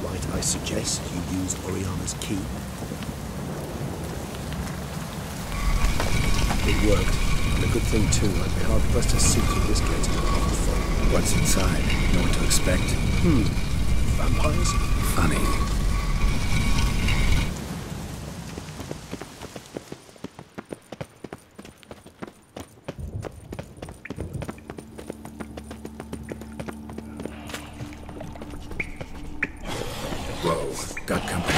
Might I suggest you use Orianna's key? It worked, and a good thing too. I'd be hard-pressed to see through this gate into half the fog. What's inside? Know what to expect? Vampires? Funny. Got company.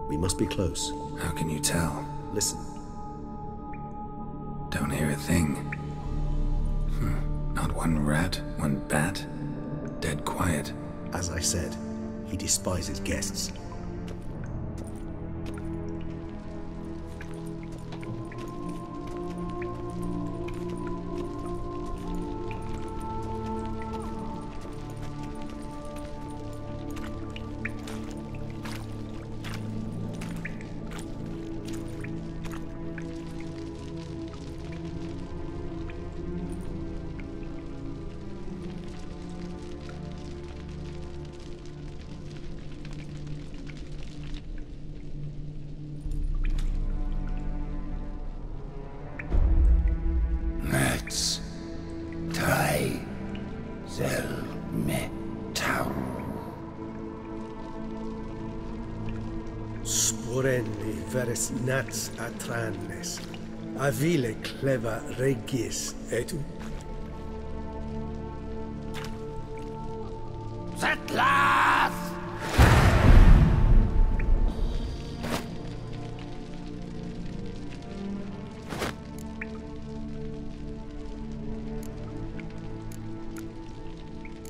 We must be close. How can you tell? Listen. Don't hear a thing. Not one rat, one bat. Dead quiet. As I said, he despises guests. Sporenni veres nats atrannes, avile cleva regis etu. Dettlaff!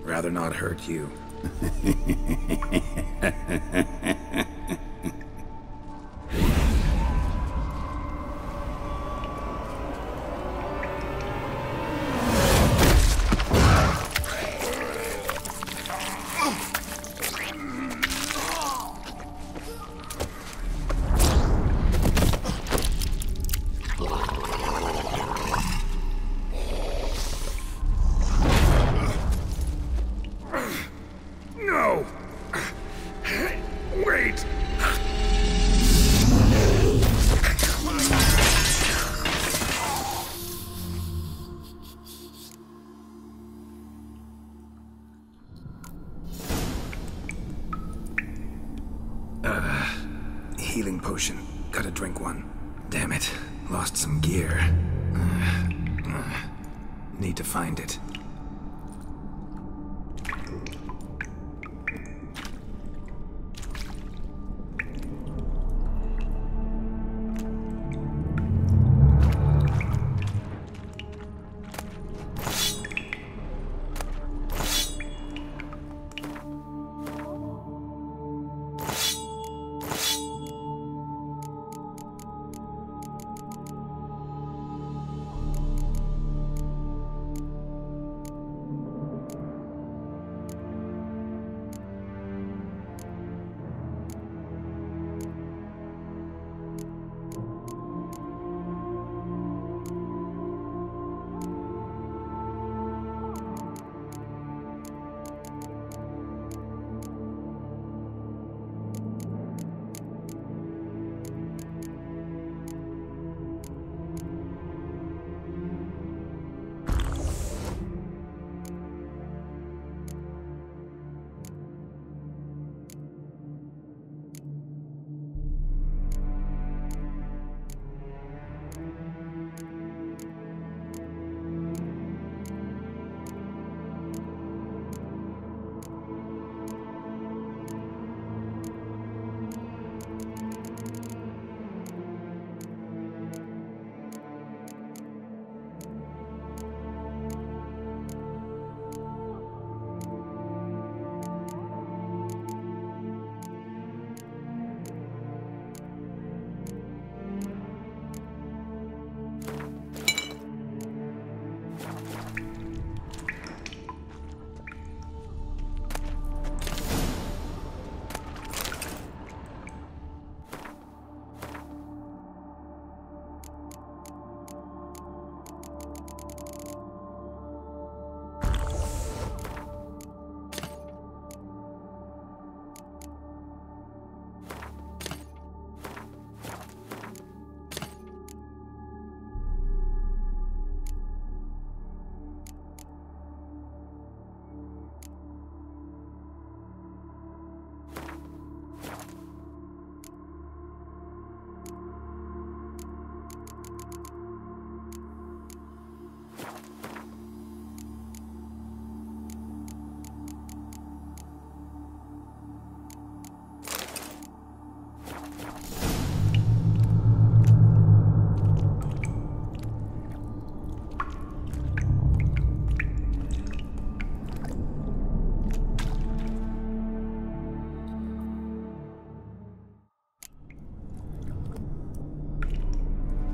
Rather not hurt you. No! Wait! Healing potion. Gotta drink one. Damn it. Lost some gear. Need to find it.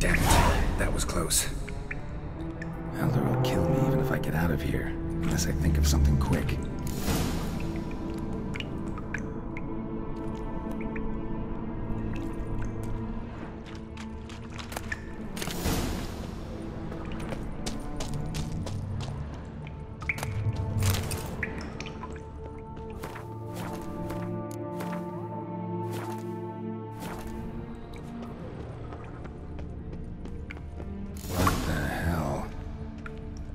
Damn it, that was close. Elder will kill me even if I get out of here, unless I think of something quick.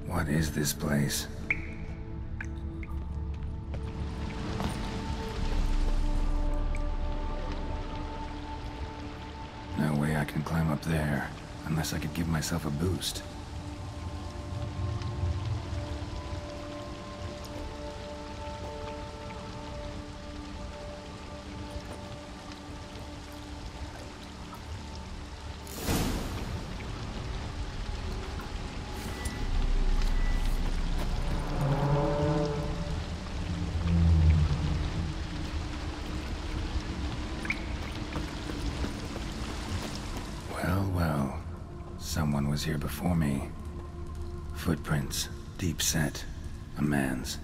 What is this place? No way I can climb up there, unless I could give myself a boost. Well, someone was here before me. Footprints, deep set, a man's.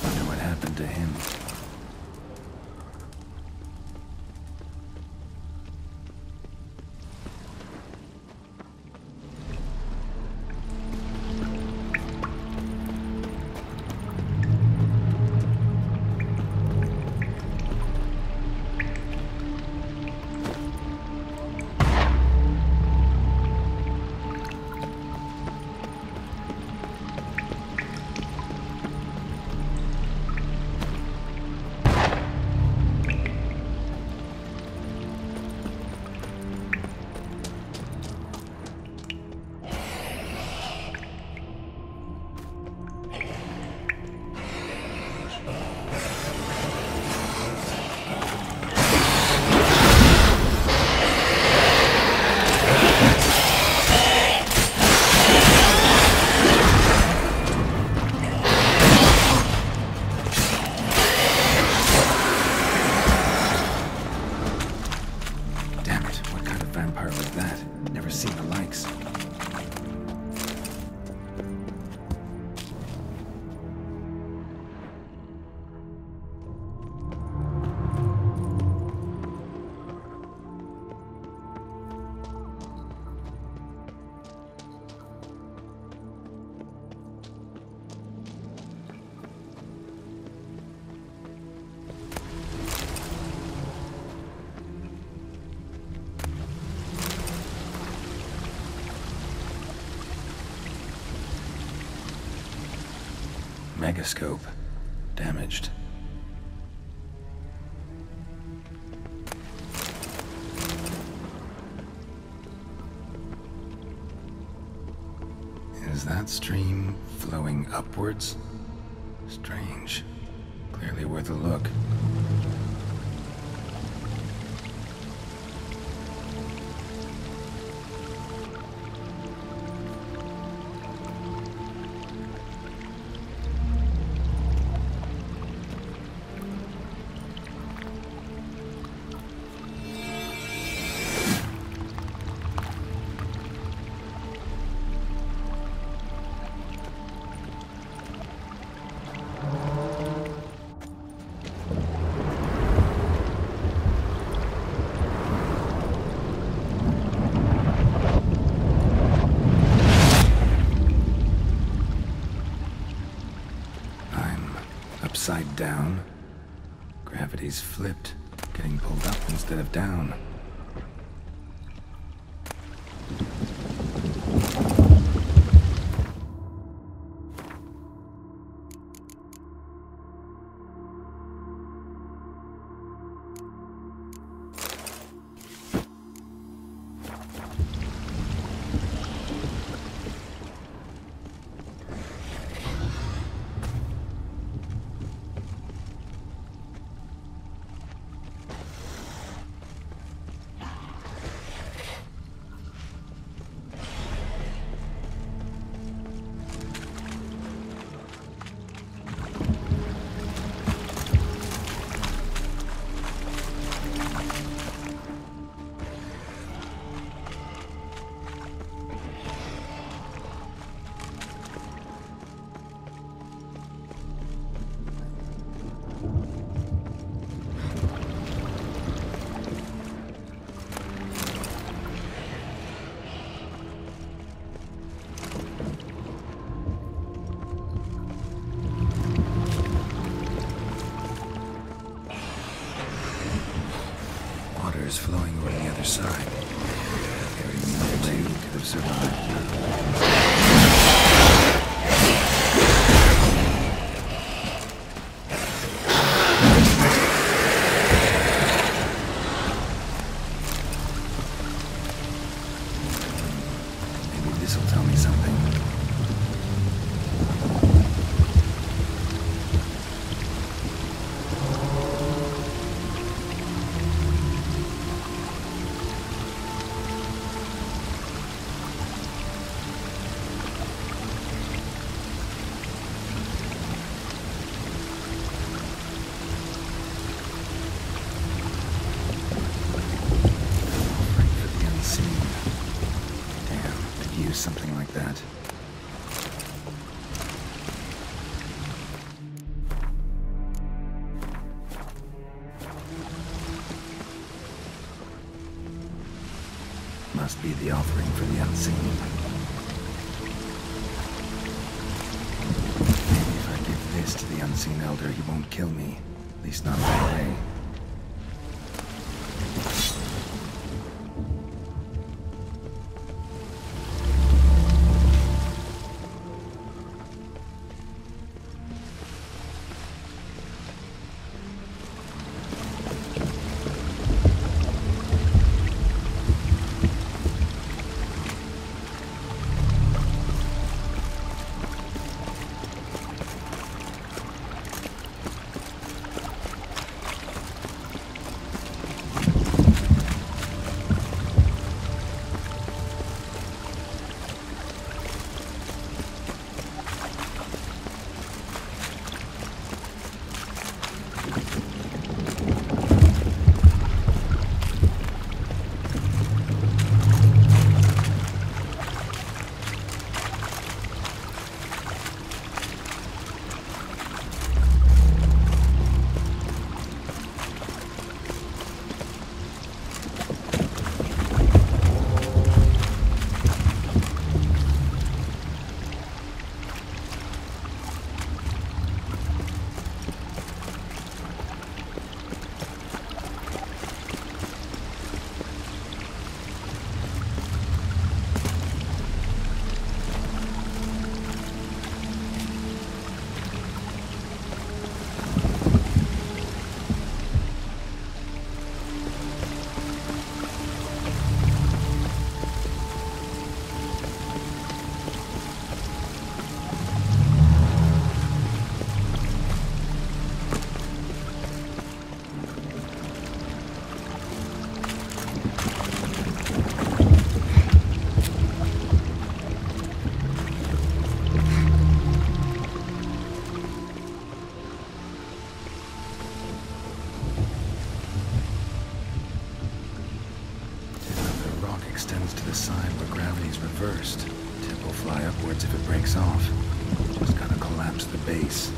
Wonder what happened to him. Megascope. Damaged. Is that stream flowing upwards? Strange. Clearly worth a look. Upside down. Gravity's flipped, getting pulled up instead of down. water's flowing over the other side. You two could have survived. Something like that. Must be the offering for the unseen. Maybe if I give this to the unseen elder, he won't kill me. At least not right away. Extends to the side where gravity's reversed. Tip will fly upwards if it breaks off. Just gotta collapse the base.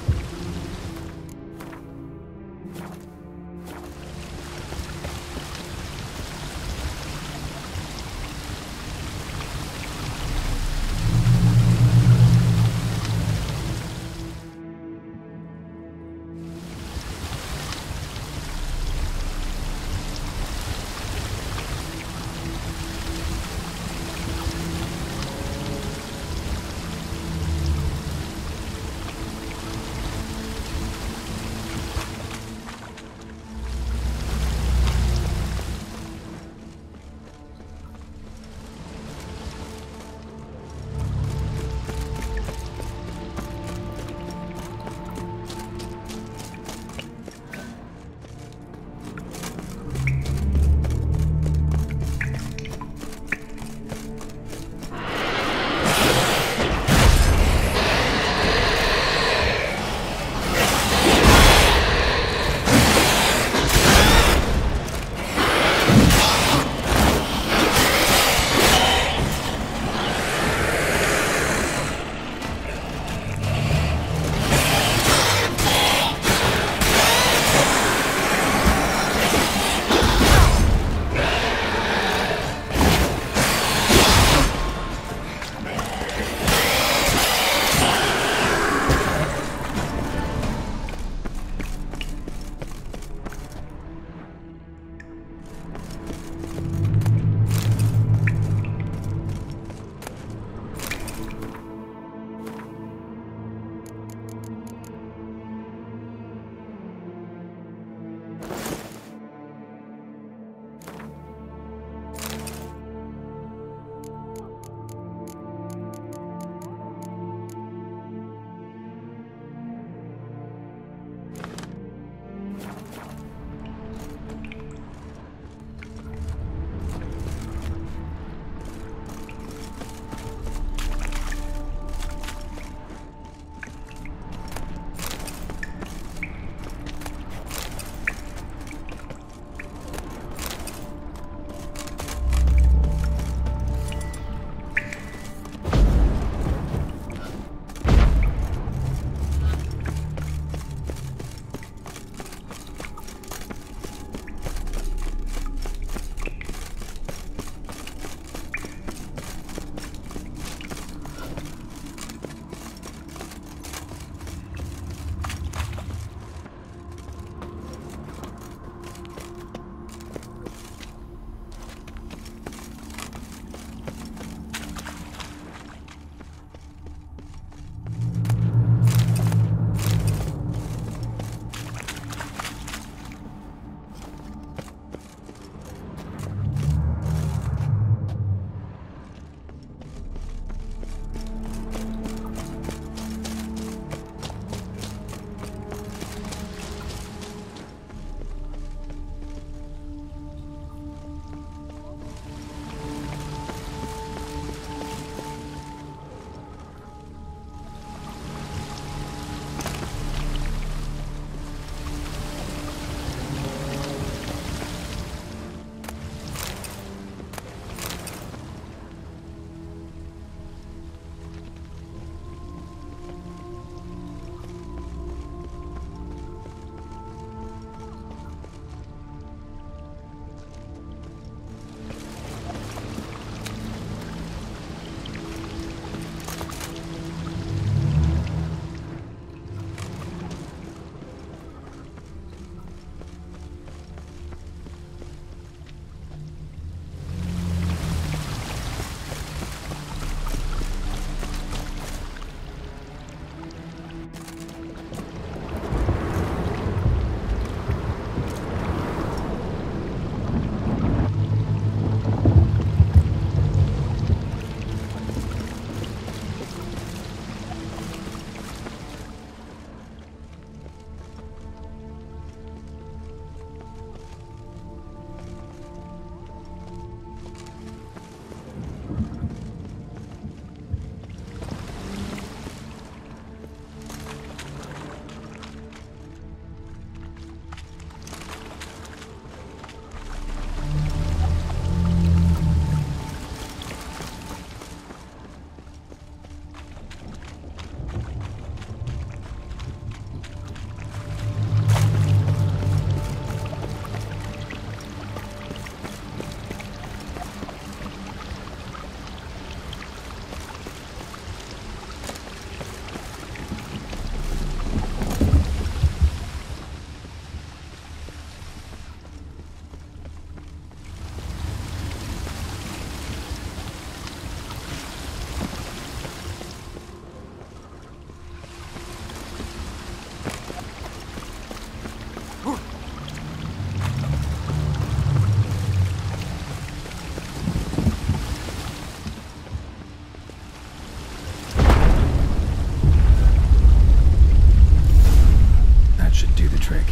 That should do the trick.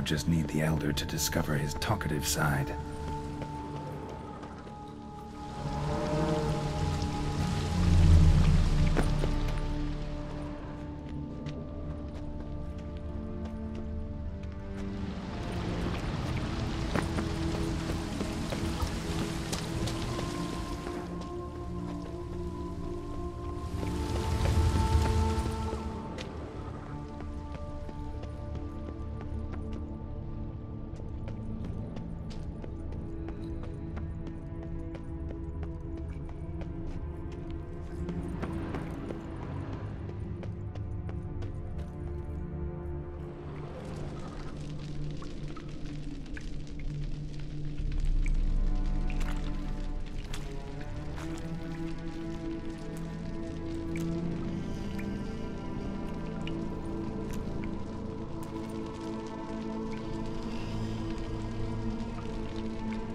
Just need the Elder to discover his talkative side.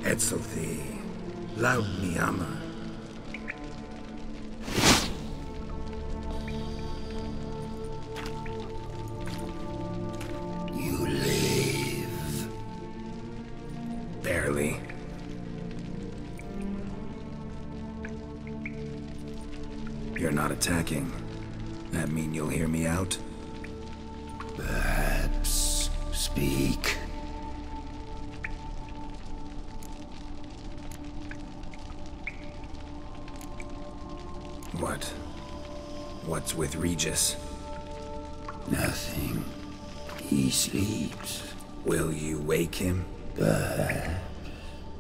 Etzelthi, laut Niama. You live. Barely. You're not attacking. That mean you'll hear me out? Perhaps. Speak. What? What's with Regis? Nothing. He sleeps. Will you wake him?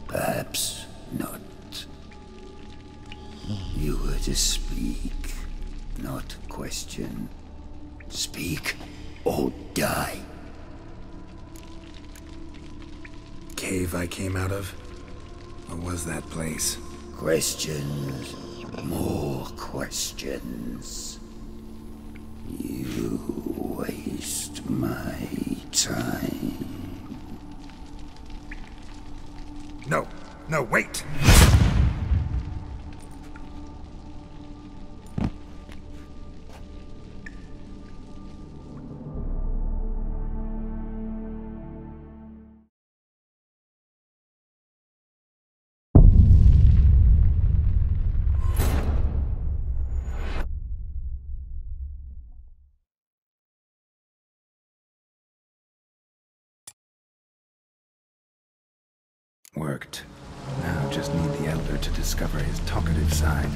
Perhaps not. You were to speak, not question. Speak or die. Cave I came out of? What was that place? Questions. More questions. You waste my time. No, wait! Worked. Now just need the Elder to discover his talkative side.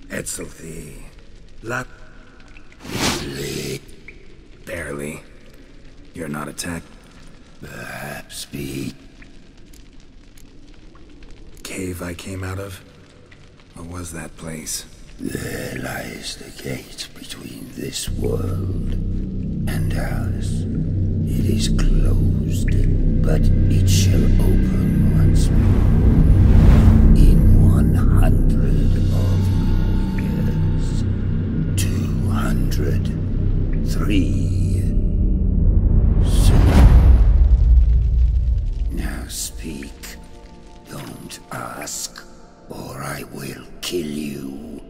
Etzelthi. Barely. You're not attacked. Perhaps be. Cave I came out of? What was that place? There lies the gate between this world and ours. It is closed, but it shall open once more. In 100 of years. 200. 3. Soon. Now speak. Don't ask, or I will kill you.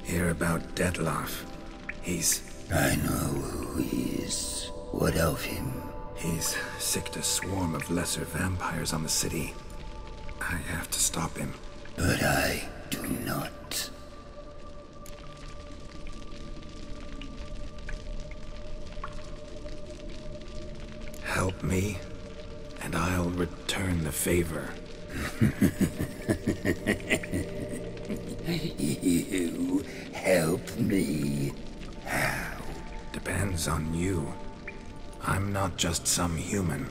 Hear about Dettlaff. I know who he is. What of him? He's sicked a swarm of lesser vampires on the city. I have to stop him. But I do not. Help me, and I'll return the favor. You help me? How? Depends on you. I'm not just some human.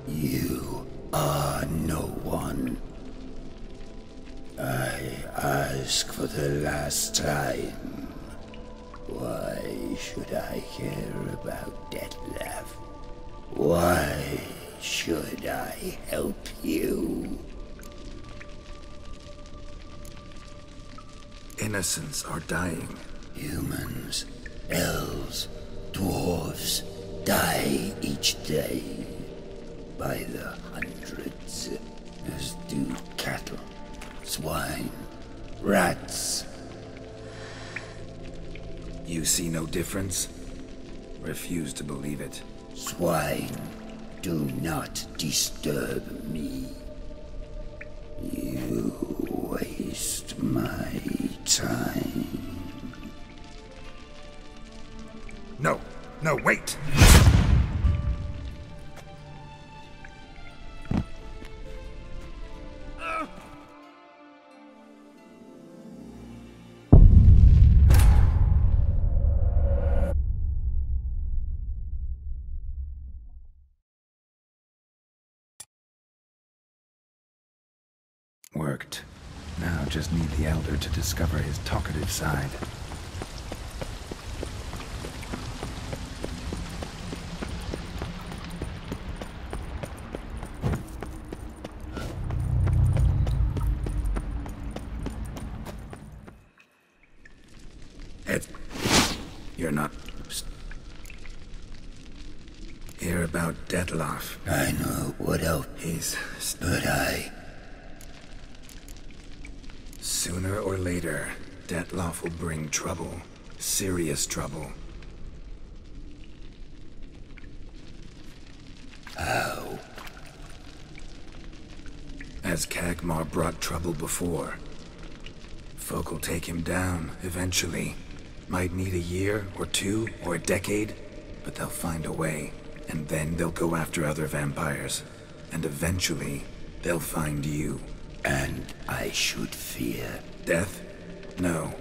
You are no one. I ask for the last time. Why should I care about Dettlaff? Why should I help you? Innocents are dying. Humans, elves, dwarves die each day by the hundreds, as do cattle, swine, rats. You see no difference? Refuse to believe it. Swine, do not disturb me. You waste my time. No, wait! Worked. Now just need the Elder to discover his talkative side. You're not... Hear about Dettlaff. I know what else. He's... But Sooner or later, Dettlaff will bring trouble. Serious trouble. How? As Kagmar brought trouble before. Folk will take him down, eventually. Might need a year, or two, or a decade, but they'll find a way. And then they'll go after other vampires. And eventually, they'll find you. And I should fear death? No.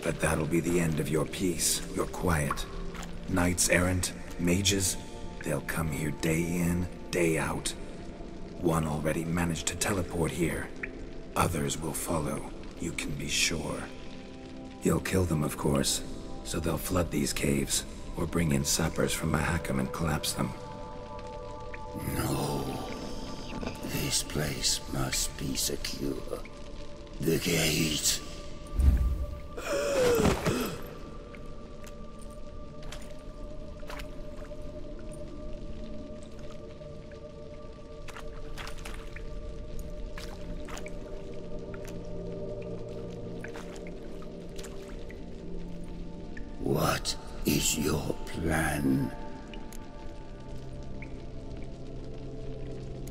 But that'll be the end of your peace, your quiet. Knights errant, mages, they'll come here day in, day out. One already managed to teleport here. Others will follow, you can be sure. You'll kill them, of course, so they'll flood these caves, or bring in sappers from Mahakam and collapse them. No. This place must be secure. The gate. What is your plan?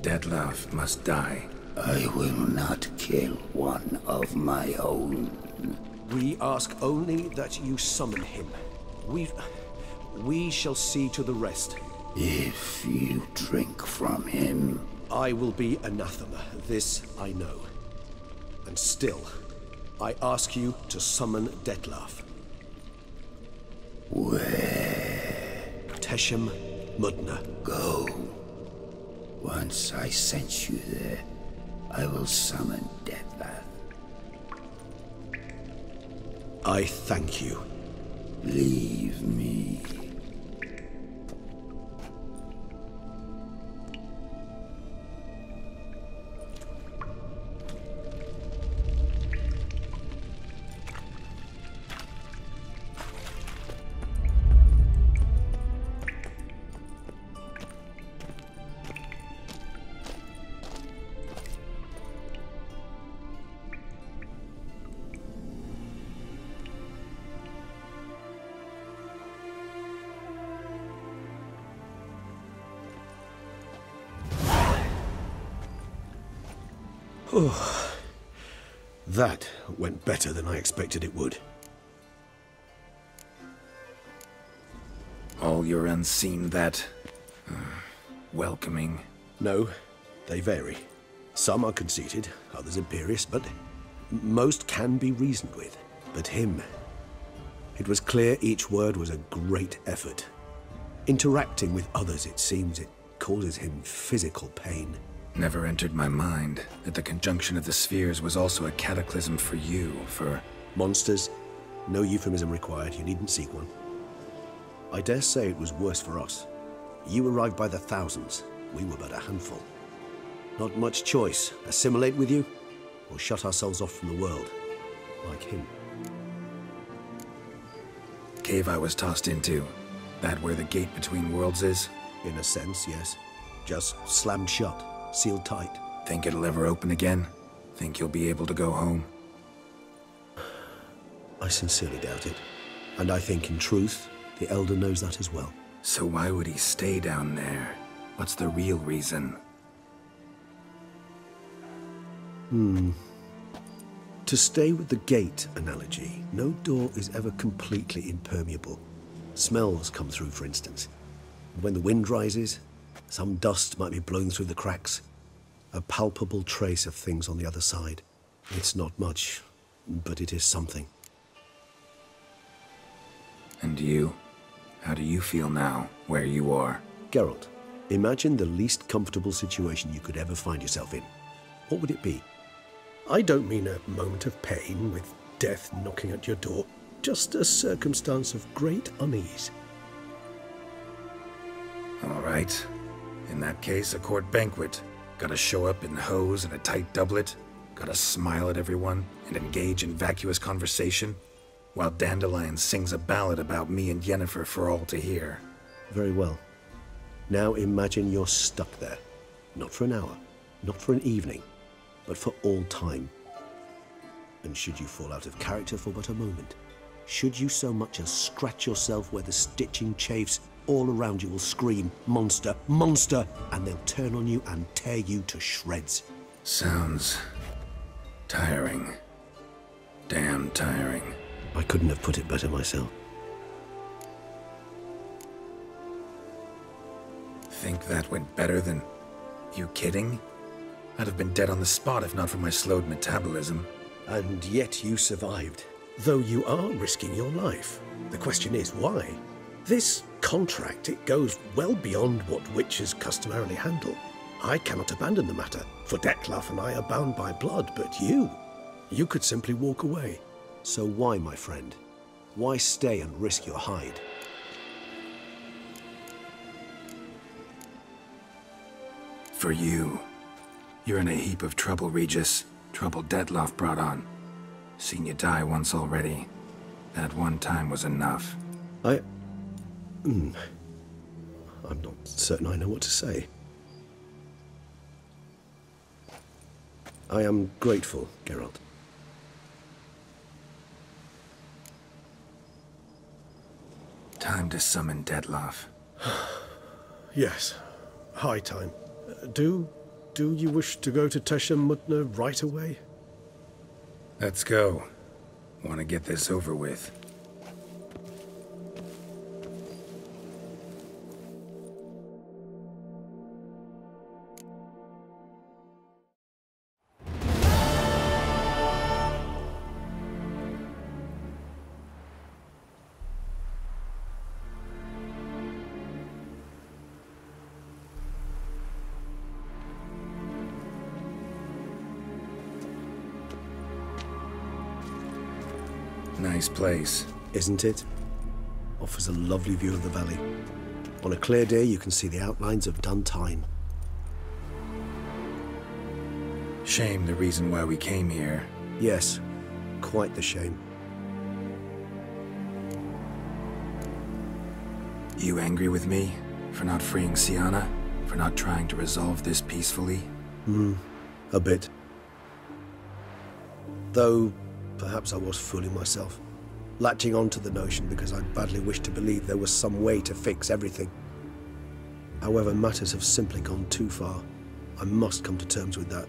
Dettlaff must die. I will not kill one of my own. We ask only that you summon him. We shall see to the rest. If you drink from him... I will be anathema, this I know. And still, I ask you to summon Dettlaff. Where? Teshem Mudna. Go. Once I sense you there, I will summon Dettlaff. I thank you. Leave me. Oh, that went better than I expected it would. All your unseen that... welcoming? No, they vary. Some are conceited, others imperious, but most can be reasoned with. But him... It was clear each word was a great effort. Interacting with others, it seems, it causes him physical pain. Never entered my mind that the conjunction of the spheres was also a cataclysm for you, for... Monsters? No euphemism required, you needn't seek one. I dare say it was worse for us. You arrived by the thousands, we were but a handful. Not much choice, assimilate with you, or shut ourselves off from the world, like him. Cave I was tossed into. That where the gate between worlds is? In a sense, yes. Just slammed shut, sealed tight. Think it'll ever open again? Think you'll be able to go home? I sincerely doubt it. And I think, in truth, the Elder knows that as well. So why would he stay down there? What's the real reason? To stay with the gate analogy, no door is ever completely impermeable. Smells come through, for instance. When the wind rises, some dust might be blown through the cracks. A palpable trace of things on the other side. It's not much, but it is something. And you? How do you feel now, where you are? Geralt, imagine the least comfortable situation you could ever find yourself in. What would it be? I don't mean a moment of pain with death knocking at your door. Just a circumstance of great unease. All right. In that case, a court banquet. Gotta show up in hose and a tight doublet. Gotta smile at everyone and engage in vacuous conversation. While Dandelion sings a ballad about me and Yennefer for all to hear. Very well. Now imagine you're stuck there. Not for an hour, not for an evening, but for all time. And should you fall out of character for but a moment, should you so much as scratch yourself where the stitching chafes, all around you will scream, "Monster, monster!" and they'll turn on you and tear you to shreds. Sounds... tiring. Damn tiring. I couldn't have put it better myself. Think that went better than... You kidding? I'd have been dead on the spot if not for my slowed metabolism. And yet you survived. Though you are risking your life. The question is, why? This contract, it goes well beyond what witches customarily handle. I cannot abandon the matter, for Dettlaff and I are bound by blood, but you could simply walk away. So why, my friend? Why stay and risk your hide? For you. You're in a heap of trouble, Regis. Trouble Dettlaff brought on. Seen you die once already. That one time was enough. I'm not certain I know what to say. I am grateful, Geralt. Time to summon Dettlaff. Yes, high time. Do you wish to go to Tesha Mutna right away? Let's go. Want to get this over with. Nice place. Isn't it? Offers a lovely view of the valley. On a clear day, you can see the outlines of Duntine. Shame the reason why we came here. Yes, quite the shame. You angry with me? For not freeing Sienna? For not trying to resolve this peacefully? A bit. Though, perhaps I was fooling myself. Latching on to the notion because I badly wished to believe there was some way to fix everything. However, matters have simply gone too far. I must come to terms with that.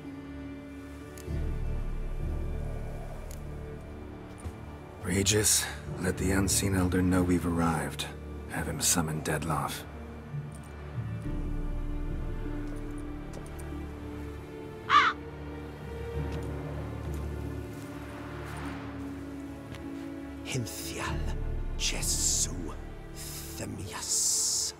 Regis, let the Unseen Elder know we've arrived. Have him summon Dettlaff. Hinthial Jesu Themias.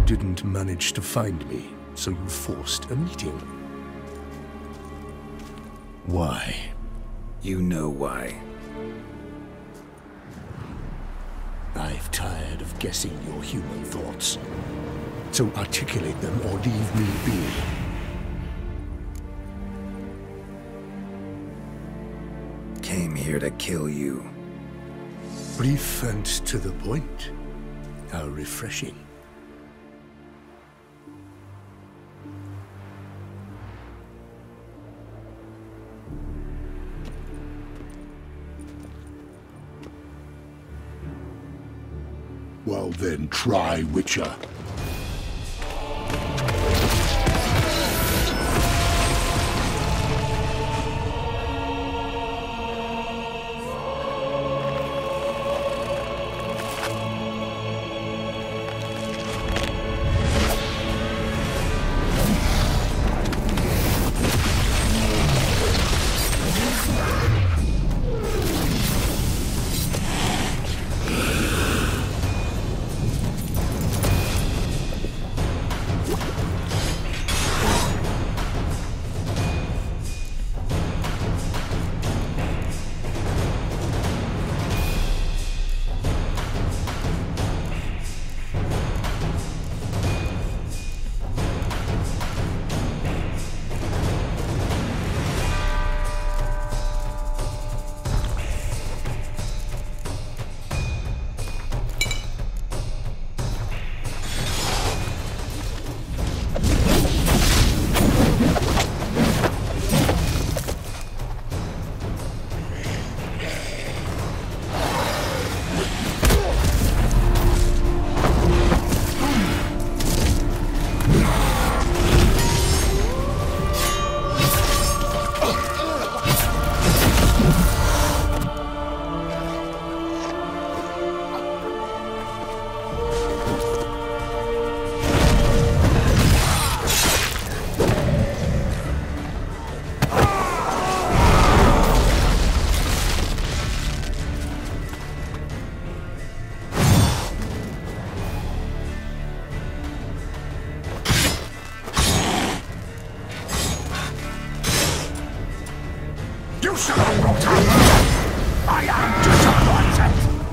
Didn't manage to find me, so you forced a meeting. Why? You know why. I've tired of guessing your human thoughts. So articulate them or leave me be. Came here to kill you. Brief and to the point. How refreshing. Well then, try Witcher.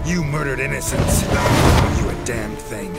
You murdered innocents. You a damned thing.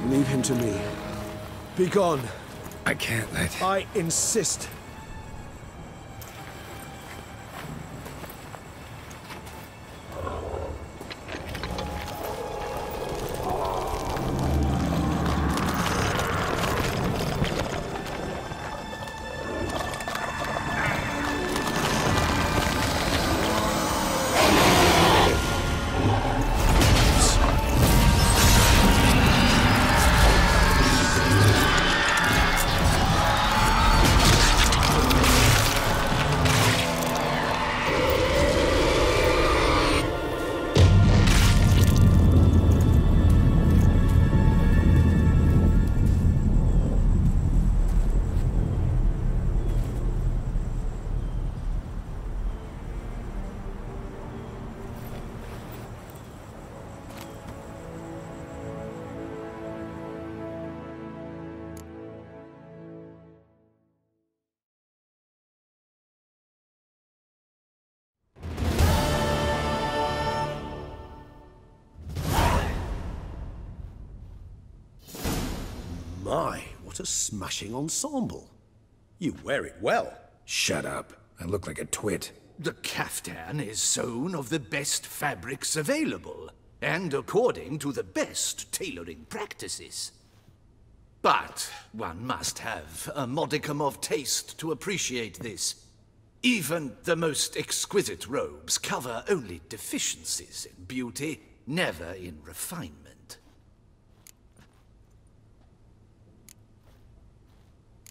Leave him to me. Be gone. I can't let... I insist. My, what a smashing ensemble. You wear it well. Shut up. I look like a twit. The caftan is sewn of the best fabrics available, and according to the best tailoring practices. But one must have a modicum of taste to appreciate this. Even the most exquisite robes cover only deficiencies in beauty, never in refinement.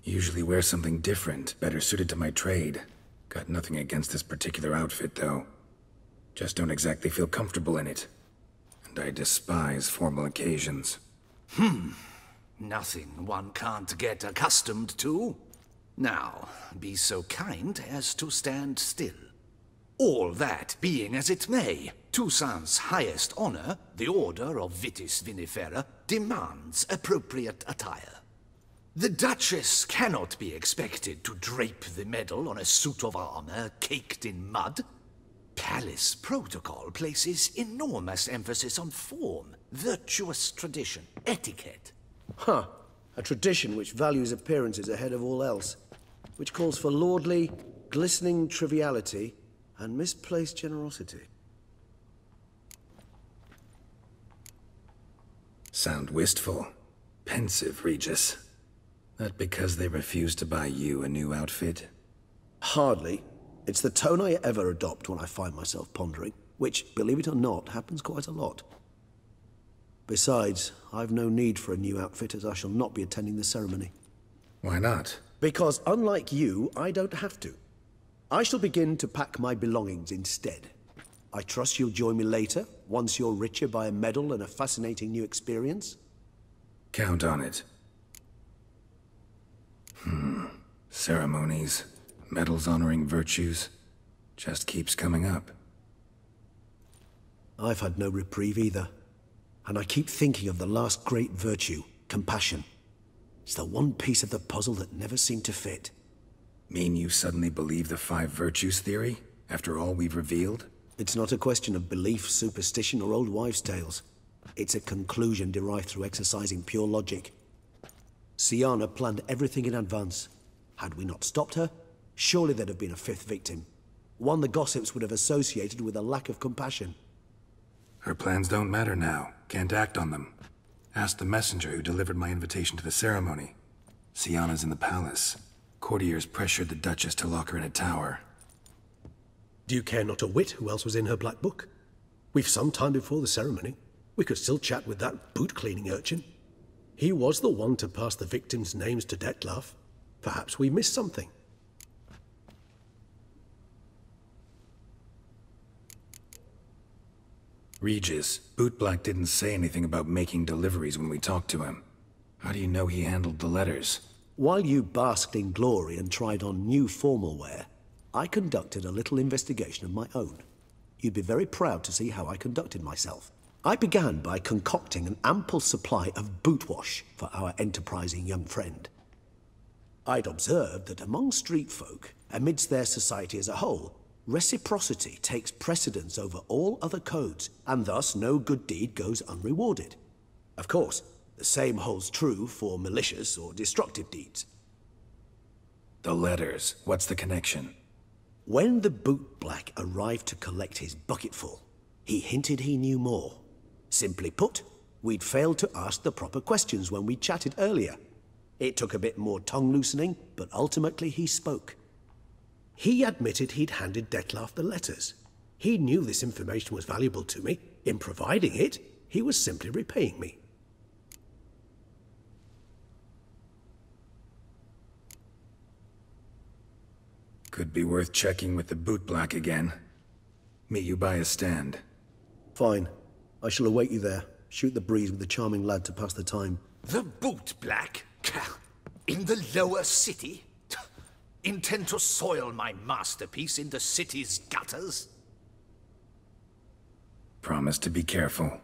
Usually wear something different, better suited to my trade. Got nothing against this particular outfit, though. Just don't exactly feel comfortable in it. And I despise formal occasions. Nothing one can't get accustomed to. Now, be so kind as to stand still. All that being as it may, Toussaint's highest honor, the Order of Vitis Vinifera, demands appropriate attire. The Duchess cannot be expected to drape the medal on a suit of armor caked in mud. Palace protocol places enormous emphasis on form, virtuous tradition, etiquette. Huh. A tradition which values appearances ahead of all else. Which calls for lordly, glistening triviality and misplaced generosity. Sound wistful. Pensive, Regis. That because they refused to buy you a new outfit? Hardly. It's the tone I ever adopt when I find myself pondering, which, believe it or not, happens quite a lot. Besides, I've no need for a new outfit as I shall not be attending the ceremony. Why not? Because unlike you, I don't have to. I shall begin to pack my belongings instead. I trust you'll join me later, once you're richer by a medal and a fascinating new experience? Count on it. Ceremonies, medals honoring virtues, just keeps coming up. I've had no reprieve either. And I keep thinking of the last great virtue, compassion. It's the one piece of the puzzle that never seemed to fit. Mean you suddenly believe the 5 virtues theory, after all we've revealed? It's not a question of belief, superstition, or old wives' tales. It's a conclusion derived through exercising pure logic. Siana planned everything in advance. Had we not stopped her, surely there'd have been a 5th victim. One the gossips would have associated with a lack of compassion. Her plans don't matter now. Can't act on them. Ask the messenger who delivered my invitation to the ceremony. Syanna's in the palace. Courtiers pressured the Duchess to lock her in a tower. Do you care not a whit who else was in her black book? We've some time before the ceremony. We could still chat with that boot-cleaning urchin. He was the one to pass the victims' names to Dettlaff. Perhaps we missed something. Regis, Bootblack didn't say anything about making deliveries when we talked to him. How do you know he handled the letters? While you basked in glory and tried on new formal wear, I conducted a little investigation of my own. You'd be very proud to see how I conducted myself. I began by concocting an ample supply of boot wash for our enterprising young friend. I'd observed that among street folk, amidst their society as a whole, reciprocity takes precedence over all other codes, and thus no good deed goes unrewarded. Of course, the same holds true for malicious or destructive deeds. The letters, what's the connection? When the bootblack arrived to collect his bucketful, he hinted he knew more. Simply put, we'd failed to ask the proper questions when we chatted earlier. It took a bit more tongue-loosening, but ultimately he spoke. He admitted he'd handed Dettlaff the letters. He knew this information was valuable to me. In providing it, he was simply repaying me. Could be worth checking with the bootblack again. Meet you by a stand. Fine. I shall await you there. Shoot the breeze with the charming lad to pass the time. The bootblack? In the lower city? Intend to soil my masterpiece in the city's gutters? Promise to be careful.